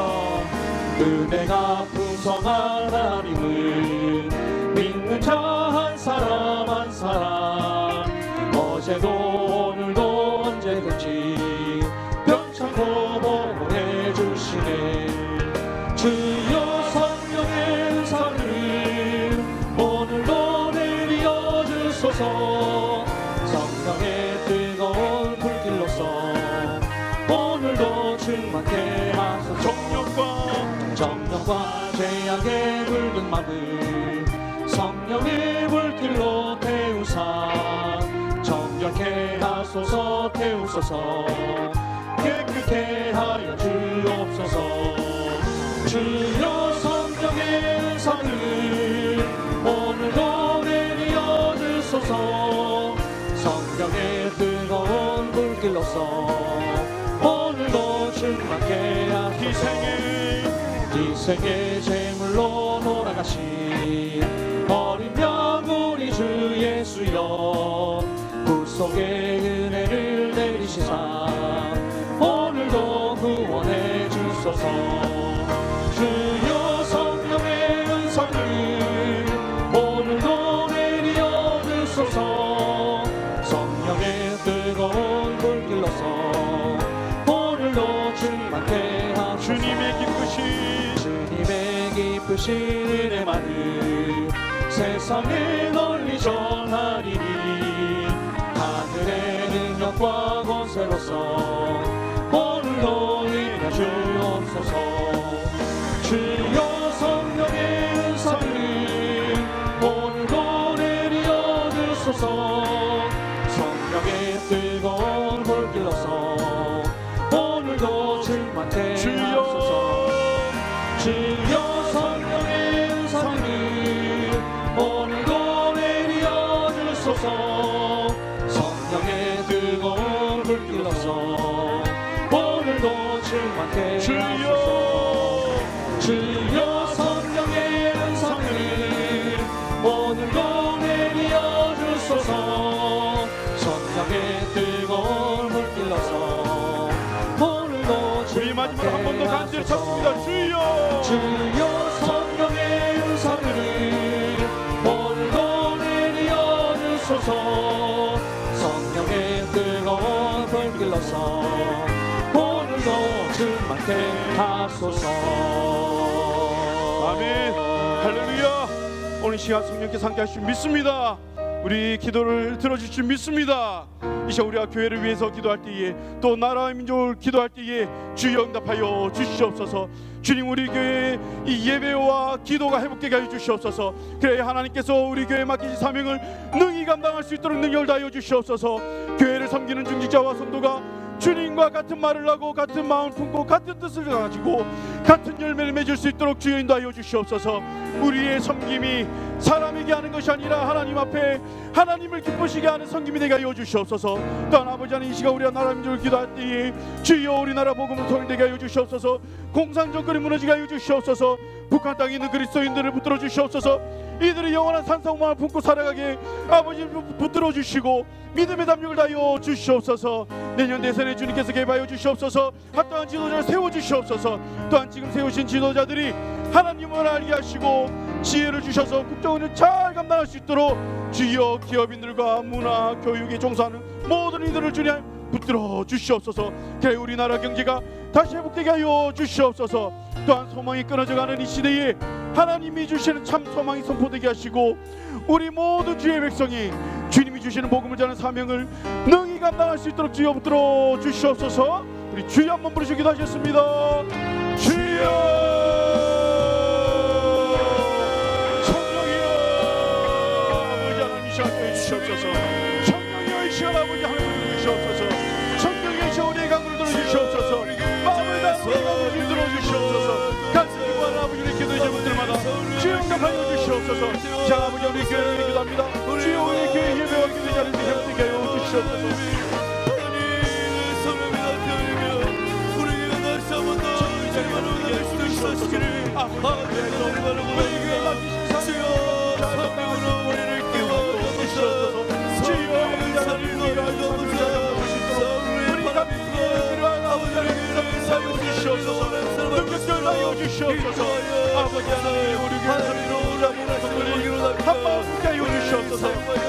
[SPEAKER 3] 은혜가 풍성한 하나님을 믿는 자 한 사람 한 사람 어제도 오늘도 언제든지 편찮고 보호해 주시네. 주여 성령의 은사를 오늘도 내리어 주소서. 성령의 뜨거운 불길로서 오늘도 충만케 하소서. 정욕과 죄악에 물든 마음을 성령의 불길로 태우사
[SPEAKER 4] 주옵소서. 깨끗게 하여 주옵소서. 주여 성령의 은사를 오늘도 내려 주소서. 성령의 뜨거운 불길로서 오늘도 충만케 하소서. 희생의 제물로 돌아가신 어린 양 우리 주 예수여, 구속의 은혜를 내리시사 오늘도 구원해 주소서. 주여 성령의 은사를 오늘도 내려 주소서. 성령의 뜨거운 불길로서 오늘도 충만케 하소서. 주님의 기쁘신 은혜만을 세상에 널리 전하리니 하늘의 능력과 권세로서 오늘도 인해 주옵소서. 주여 성령의 은사를 오늘도 내려 주소서. 성령의 뜨거운 불길로서 오늘도 충만케 하소서. 주여 성령의 은사를 오늘도 내려 주소서. 성령의 뜨거운 불길로서 오늘도 충만케 하소서. 주여 성령의 은사를 오늘도 내려 주소서. 성령의 뜨거운 불길로서 오늘도
[SPEAKER 3] 우리 마지막으로 한 번 더 간절히 찾습니다. 주여.
[SPEAKER 4] 주여 성령의 은사를 오늘도 내려 주소서. 성령의 뜨거운 불길로서 오늘도 충만케 하소서.
[SPEAKER 3] 아멘. 할렐루야. 오늘 시간 성령께서 함께 하실 줄 믿습니다. 우리 기도를 들어주실 줄 믿습니다. 이 시간 우리가 교회를 위해서 기도할 때에 또 나라와 민족을 기도할 때에 주여 응답하여 주시옵소서. 주님, 우리 교회의 이 예배와 기도가 회복되게 하여 주시옵소서. 그래야 하나님께서 우리 교회에 맡기신 사명을 능히 감당할 수 있도록 능력을 다하여 주시옵소서. 교회를 섬기는 중직자와 성도가 주님과 같은 말을 하고 같은 마음을 품고 같은 뜻을 가지고 같은 열매를 맺을 수 있도록 주여 인도하여 주시옵소서. 우리의 섬김이 사람에게 하는 것이 아니라 하나님 앞에 하나님을 기쁘시게 하는 섬김이 되게 하여 주시옵소서. 또한 아버지 하나님, 이 시간 우리가 나라 민족을 기도할 때에 주여 우리나라 복음을 통일되게 하여 주시옵소서. 공산 정권이 무너지게 하여 주시옵소서. 북한 땅에 있는 그리스도인들을 붙들어 주시옵소서. 이들이 영원한 산성만을 품고 살아가게 아버지 붙들어 주시고 믿음의 담력을 다하여 주시옵소서. 내년 대선에 주님께서 개입하여 주시옵소서. 합당한 지도자를 세워 주시옵소서. 또한 지금 세우신 지도자들이 하나님을 알게 하시고 지혜를 주셔서 국정을 잘 감당할 수 있도록 주여 기업인들과 문화 교육에 종사하는 모든 이들을 주님 붙들어 주시옵소서. 그래 우리나라 경제가 다시 회복되게 하여 주시옵소서. 또한 소망이 끊어져가는 이 시대에 하나님이 주시는 참 소망이 선포되게 하시고 우리 모두 주의 백성이 주님이 주시는 복음을 전하는 사명을 능히 감당할 수 있도록 주여 붙들어 주시옵소서. 우리 주여 한번 부르시고 기도하셨습니다. 주여 주시옵소서. 성령이여 이 시간 아버지 하나님 주시옵소서. 성령이여 이 시간 우리의 간구를 들어주시옵소서. 마음을 다해 우리의 간구를 들어주시옵소서. 간절히 구하는 아버지의 기도의 제목들마다 주여 응답하여 주시옵소서. 자 아버지 우리 교회를 기도합니다. 주여 우리 교회 예배와 기도 자리를 회복되게 하여 주시옵소서. 아버지 하나님 우리 교회를 한마음 하여 주시옵소서.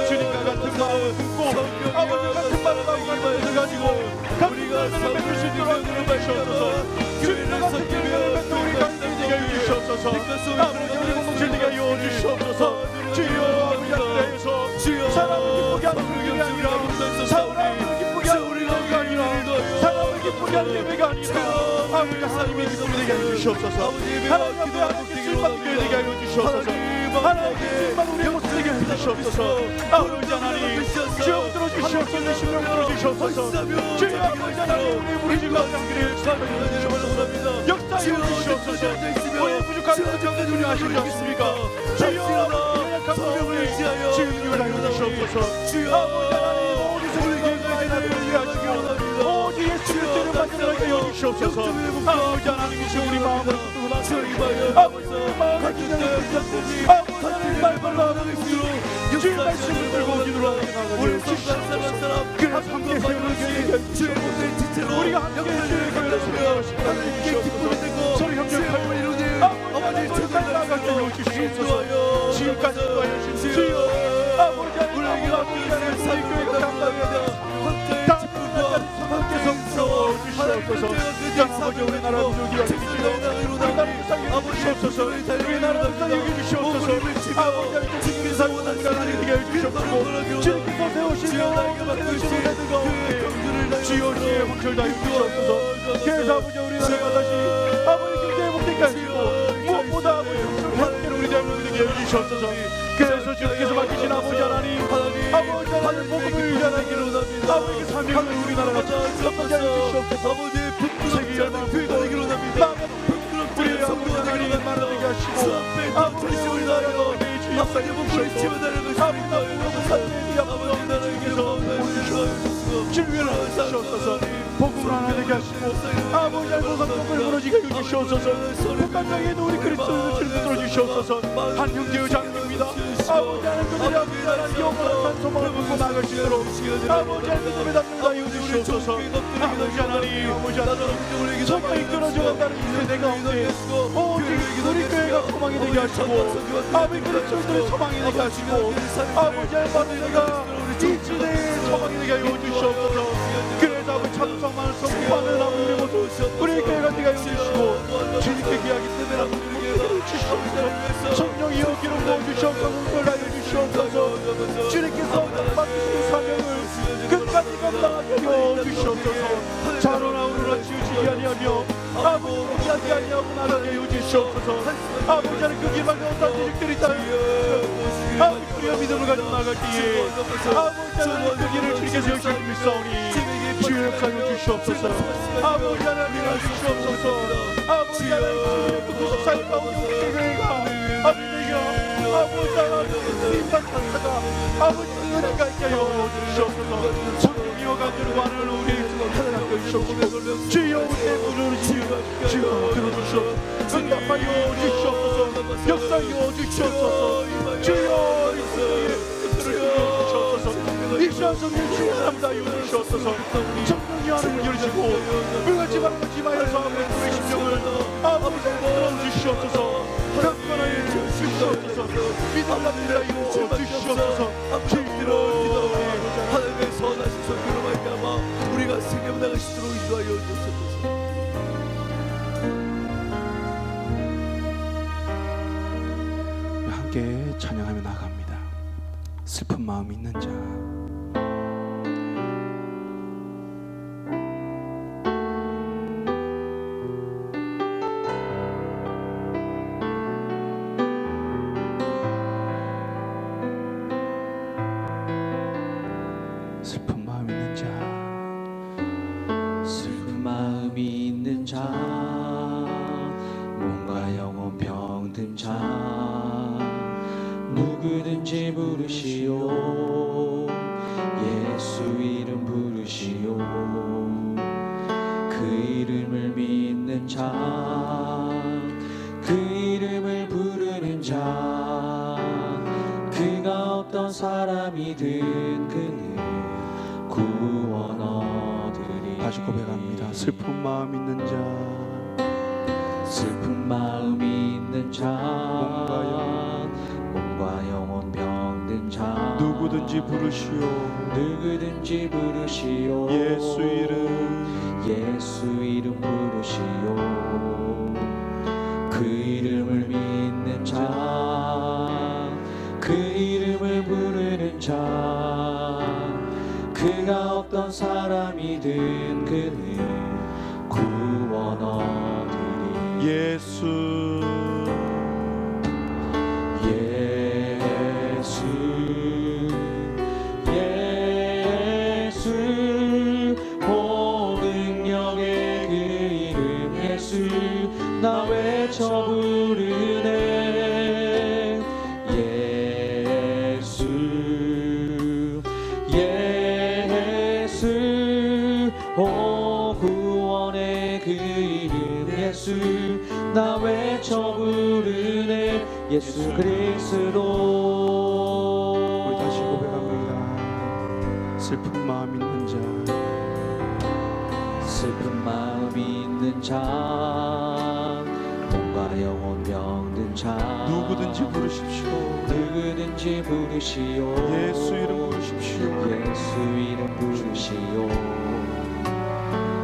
[SPEAKER 3] 주님과 같은 마음을 품고 아버지 같은 말을 하고 가지고 같은 열매를 맺을 수 있도록 하여 주시옵소서. 주님과 같은 열매를 맺는 우리 가족이 되게 하여 주시옵소서. 아버지 우리 공동체 되게 하여 주시옵소서. 주여 아버지 하나님께서 사람을 기쁘게 하는 일이 아니라 사람을 기쁘게 하는 일이 아니라 사람을 기쁘게 하는 예배가 아니라 아버지 하나님의 기쁨이 되게 하여 주시옵소서. 하나님 앞에 하나님께 쓸만한 교회 되게 하여 주시옵소서. 하나님께 쓸만한 우리의 모습 되게 하여 주시옵소서. 아버지 하나님 주여 주시옵소서. 내 심령 풀어주시옵소서. 주여 아버지 하나님 우리 부르짖고 앞장기를 주시옵소서. 역사하여 주시옵소서. 우리의 부족한 것을 주님하시지 않습니까? 주여 연약한 성령을 지금 유하여 주시옵소서. 아버지 하나님 어디서 우리에게 나를 위하시고 오직 예수 그리스도를 만들어내게 여주시옵소서. 아버지 하나님이시 우리 마음을 붙들고 아버지 마음을 기다리시옵소서. 아버지 하나님 말벌로 하나님으로 주의 말씀을 들고 기도로 나가게 주시옵소서. 그래서 함께 세우는 교회가 주시옵소서. 우리가 함께 주의 교회를 세우시옵소서. 주시옵소서. 서로 협력하여 이루니 아버지 천국에 나가게 주시옵소서. 지금까지 인도하여 주신 주여 아버지 하나님 우리에게 우리 교회가 감당해야 함께 성스러워 주시옵소서. 아버지 우리나라 민족이 여기시오. 우리나라 불쌍히 주시옵소서. 우리나라 불쌍히 주시옵소서. 아버지 하나님 주님의 사랑을 가난하게 해주시옵소서. 주님께서 세우시며 세우시는 애들 가운데 주여 주의 황철다여 주시옵소서. 그래서 아버지 우리나라가 다시 아버지 경제 회복되게 하시고 무엇보다 아버지 함께로 우리 대한민국에게 해주시옵소서. 그래서 주님께서 맡기신 아버지 하나님 아버지 하나님 복음을 위하기로 아버지 사명을 우리나라가 섭하게 하여 주시옵소서. 세계 열방 교회가 되기로 우리 아버지 하나님 만나게 하시고 아버지 우리나라가 주의 역사에 주시옵소서. 아버지 나라가 살리니 아버지 나라에게서 주를 주시옵소서. 복음을 하나 되게 하시고 아버지 알고서 복음을 무너지게 해주시옵소서. 북한장에도 우리 그리스도를 주님으로 주시옵소서. 한 형제의 장입니다. 아버지 하나님 그들이 아버지 하나님 영원한 소망을 품고 나갈 수 있도록 아버지 하나님 그들의 담을 주시옵소서. 아버지 하나님 아버지 하나님 소망이 끊어져 간다는 이 세대 가운데 오직 우리 교회가 소망이 되게 하시고 아버지 그리스도의 소망이 되게 하시고 아버지 하나님 내가 이 시대의 소망이 되게 하여 주시옵소서. 그래서 아버지 찬송만 성공하는 우리 모습 우리 교회가 되게 하여 주시고 주님께 귀하기 때문에 우리 주시옵소서. 성령이여 기름 부어 주시옵소서. 하여 주시옵소서. 주님께서 맡기신 사명을 끝까지 감당하게 하여 주시옵소서. 자로나 우르라 치우치지 아니하며 아버지 포기하지 아니하고 나가게 하여 주시옵소서. 아버지 하나님 그 길만 가운데 지식들이 다 아버지 우리가 믿음을 가지고 나가기에 아버지 하나님 그 길을 주님께서 열심히 믿사오니 주의 역사여 주시옵소서. 아버지 하나님 주시옵소서. 아버지 하나님 그 구속사의 가운데 우리 교회가 아버지 내가 아버지 하나님 인간 찬사가 아버지 은혜가 있게 하여 주시옵소서. 성령이여 간절히 하는 우리 하나님께 주시옵소서. 주여 우리의 문을 주여 들어주시옵소서. 응답하여 주시옵소서. 역사하여 주시옵소서. 주여 이 시간 성령 주의 사랑을 하여 주시옵소서. 성령이 하나님을 열시고 물같이 바람같이 마여서 우리의 심령을 아버지 들어주시옵소서. 강건하여 주시옵소서. 믿음을 하여 주시옵소서. 주님으로
[SPEAKER 4] 하나님의 선하신 성령으로 말미암아 우리가 생명나갈 수 있도록 인도하여 주옵소서.
[SPEAKER 3] 함께 찬양하며 나갑니다. 슬픈 마음 있는 자 슬픈 마음 있는 자
[SPEAKER 1] 슬픈 마음이 있는 자 몸과 영혼 병든 자 누구든지 부르시오 예수 이름 부르시오 그 이름을 믿는 자 그 이름을 부르는 자 그가 어떤 사람이든 그는 구원 얻으리.
[SPEAKER 3] 다시 고백합니다. 슬픈 마음 있는 자
[SPEAKER 1] 슬픈 마음이 있는 자 몸과 영혼 병든 자
[SPEAKER 3] 누구든지 부르시오
[SPEAKER 1] 누구든지 부르시오
[SPEAKER 3] 예수
[SPEAKER 1] 이름 부르시오 그 이름을 믿는 자 그 이름을 부르는 자 그가 어떤 사람이든 그는 구원 얻으리.
[SPEAKER 3] 예수
[SPEAKER 1] 예수 예수
[SPEAKER 2] 오 구원의 그 이름 예수 나 외쳐 부르네 예수 그리스도.
[SPEAKER 3] 우리 다시 고백합니다. 슬픈 마음 있는 자,
[SPEAKER 2] 슬픈 마음 있는 자 몸과 영혼 병든 자
[SPEAKER 3] 누구든지 부르십시오.
[SPEAKER 2] 누구든지 부르시오.
[SPEAKER 3] 예수 이름 부르십시오.
[SPEAKER 2] 예수 이름 부르시오.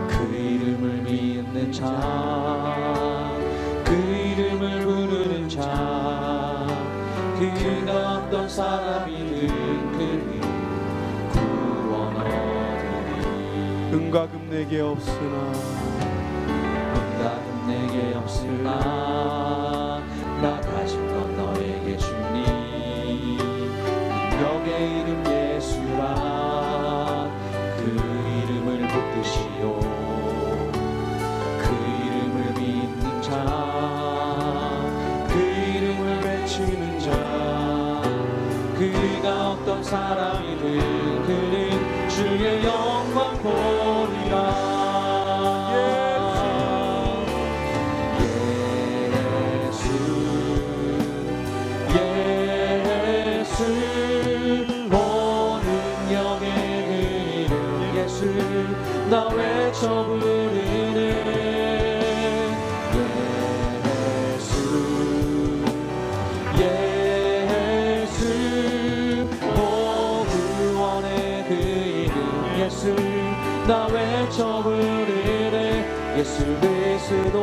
[SPEAKER 2] 그 이름을 믿는 자, 그 이름을 부르는 자, 그가 어떤 사람이든 그를 구원 얻으리.
[SPEAKER 3] 은과 금 내게 없으나
[SPEAKER 2] 응답은 내게 없으나 나 가진 건 너에게 주니 능력의 이름 예수라. 그 이름을 붙드시오. 그 이름을 믿는 자, 그 이름을 외치는 자, 그가 어떤 사람이든 그는 주의 영광 보리라. 나 외쳐 부르네 예수 예수 오 구원의 그 이름 예수 나 외쳐 부르네 예수 그리스도.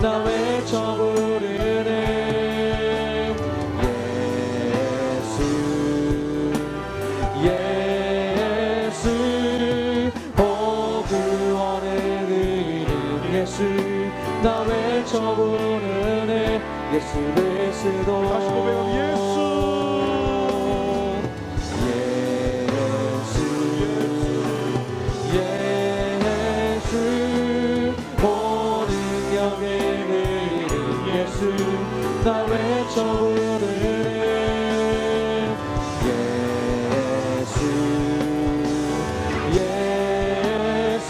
[SPEAKER 2] 나 외쳐 부르네 예수 예수 오 구원의 그 이름 예수 나 외쳐 부르네 예수 그리스도.
[SPEAKER 3] 다시 고백하면 예수
[SPEAKER 2] 나 외쳐 부르네 예수 예수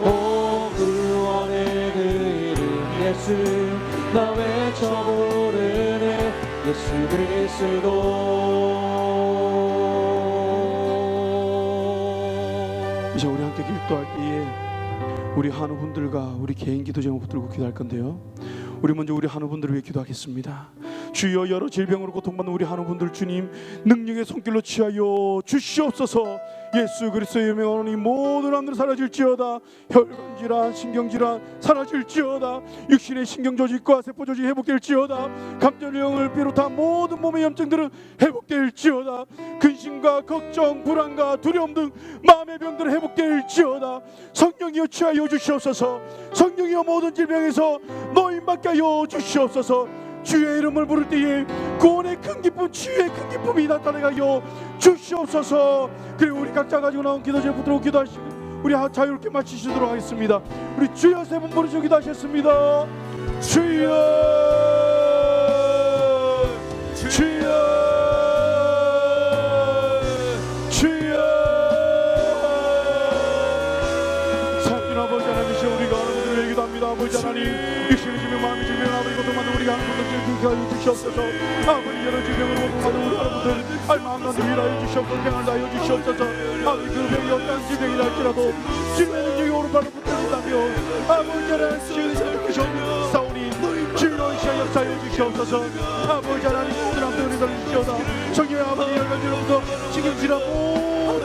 [SPEAKER 2] 오 구원의 그 이름 예수 나 외쳐 부르네 예수 그리스도.
[SPEAKER 3] 이제 우리 함께 기도할 때에 우리 한우분들과 우리 개인 기도 제목 붙들고 기도할 건데요. 우리 먼저 우리 한우분들을 위해 기도하겠습니다. 주여 여러 질병으로 고통받는 우리 한우분들 주님 능력의 손길로 취하여 주시옵소서. 예수 그리스도의 유명한 이 모든 암들 사라질지어다. 혈관 질환, 신경 질환 사라질지어다. 육신의 신경 조직과 세포 조직이 회복될지어다. 감전염을 비롯한 모든 몸의 염증들은 회복될지어다. 근심과 걱정, 불안과 두려움 등 마음의 병들은 회복될지어다. 성령이여 취하여 주시옵소서. 성령이여 모든 질병에서 노인받게 하여 주시옵소서. 주의 이름을 부를 때에 구원의 큰 기쁨, 치유의 큰 기쁨이 나타나게 주시옵소서. 그리고 우리 각자 가지고 나온 기도 제목 붙들고 기도하시고 우리 자유롭게 마치시도록 하겠습니다. 우리 주여 세 번 부르시고 기도하셨습니다. 주여 주여 주여. 살아계신 아버지 하나님이시여 우리가 하나님을 기도합니다. 아버지 하나님 육신의 질병, 마음의 질병, 아버지 고통받는 우리가 하나님을 하여 주시옵소서. 아버지 여러 질병으로 고통받는 우리 여러분들 마음만도 위로하여 주시옵소서. 평안을 하여 주시옵소서. 아버지 그 병이 어떠한 질병이라 할지라도 주님의 능력이 오른발로 붙들린다며 아버지 하나님 지은 싸우니 주로 시야 역사하여 주시옵소서. 아버지 하나님 모든 암들 은혜 달리시옵소서. 성령의 아버지 열간지로부터 신경질환 모든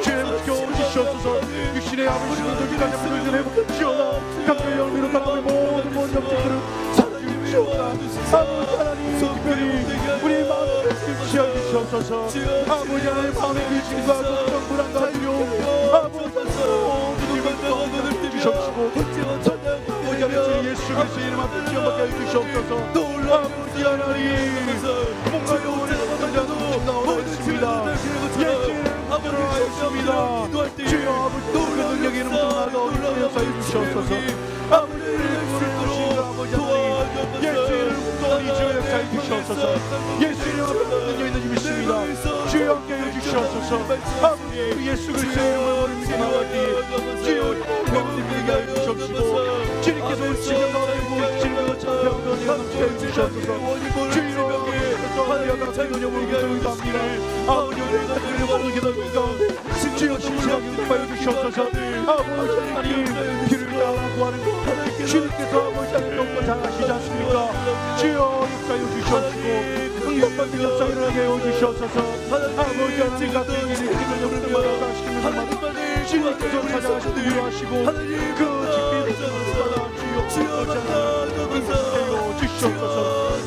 [SPEAKER 3] 주의 목표 주시옵소서. 육신의 아버지 신경질까지 모든 회복하시옵소서. 감정의 열매로 당하는 모든 염증들을 사라지시옵소서. 아버지 하나님 특별히 우리 마음을 취하여 주시옵소서. 아버지 하나님 마음의 의심과 걱정, 불안과 두려움 아버지 모든 주시옵시고 아버지 하나님 예수 그리스도의 이름 앞에 지원받게 하여 주시옵소서. 아버지 하나님 뭔가 영원히 얻어져 나오겠습니다. 예수의 이름 앞으로 하여 기도하였습니다. 주여 아버지 놀라운 능력이 넘쳐나다 어린 역사해 주시옵소서. 아버지 우리를 아버지 하나님 예수의 이름 또한 주여 역사해 주시옵소서. 예수의 이름 앞에 능력 있는 줄 믿습니다. 주여 함께해 주시옵소서. 아버지 예수 그리스도의 이름을 우리 믿게 나왔기에 주여 우리 병들게 하여 주시옵시고 주님께서 우리 지금 가운데 주님께서 참병도 내가 넘치게 해 주시옵소서. 주여 우리가 같은 은혜를 기도합니다. 아버지 우리가 같은 은혜를 기도하는 가운데 주여 진실하게 응답하여 주시옵소서. 아버지 하나님 피를 따라 구하는 것 주님께서 아버지 하나님 너무 잘 아시지 않습니까? 주여 역사해 주시옵시고 응답받는 역사 일어나게 해 주시옵소서. 아버지 하나님 같은 일을 없는 마다 시키는 것마다 주님께서 찾아가시고 위로하시고 그 집비를 받아 주여 응답하여 주시옵소서.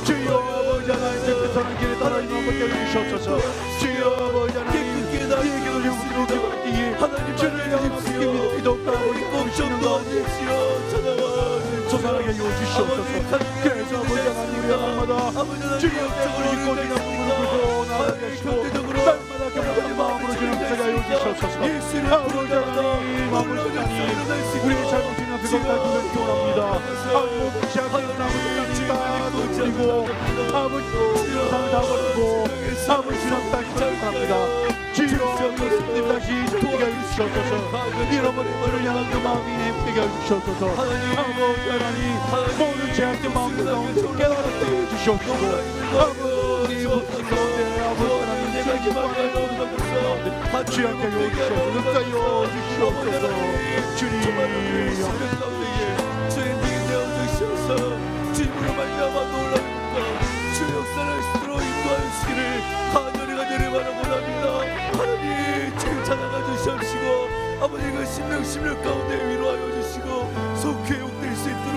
[SPEAKER 3] 주여 아버지 하나님 택배선한 길에 따라 이만 받게 해 주시옵소서. 주여 아버지 하나님 예기도 영으로 기도하기에 주를 향하여 기도가 아버지 꿈시는 가운데 소산하게 해 주시옵소서. 그래서 아버지 하나님 우리 날마다 주님께서 우리 꼬리나 꿈을 부고 나아가게 하시고 날마다 경건한 마음으로 주님 찾아가 해 주시옵소서. 아버지 하나님 아버지 하나님 우리의 잘못이나 그것 달기를 기원합니다. 아버지 목시 앞에 나무를 다 놓치고 아버지 세상을 다 버리고 아버지 주님 다시 바랍니다. 주여 예수님 다시 되게 해 주시옵소서. 잃어버린 주를 향한 그 마음이 되게 해 주시옵소서. 아버지 하나님 모든 죄악된 마음들 가운데 깨달았게 해 주시옵소서. 아버지 모든 가운데 아버지 하나님 내가 기뻐하는 모든 것들 가운데 주여 해 주시옵소서. 흑사여 주시옵소서. 주님
[SPEAKER 4] 주의 능히 되어주셔서 주님으로 말미암아 놀라운 주 역사를 스스로 인도하시기를 간절히 바라고 합니다. 하나님 지금 찾아가 주시옵시고 아버지 그 16 가운데 위로하여 주시고 속히 회복될 수 있도록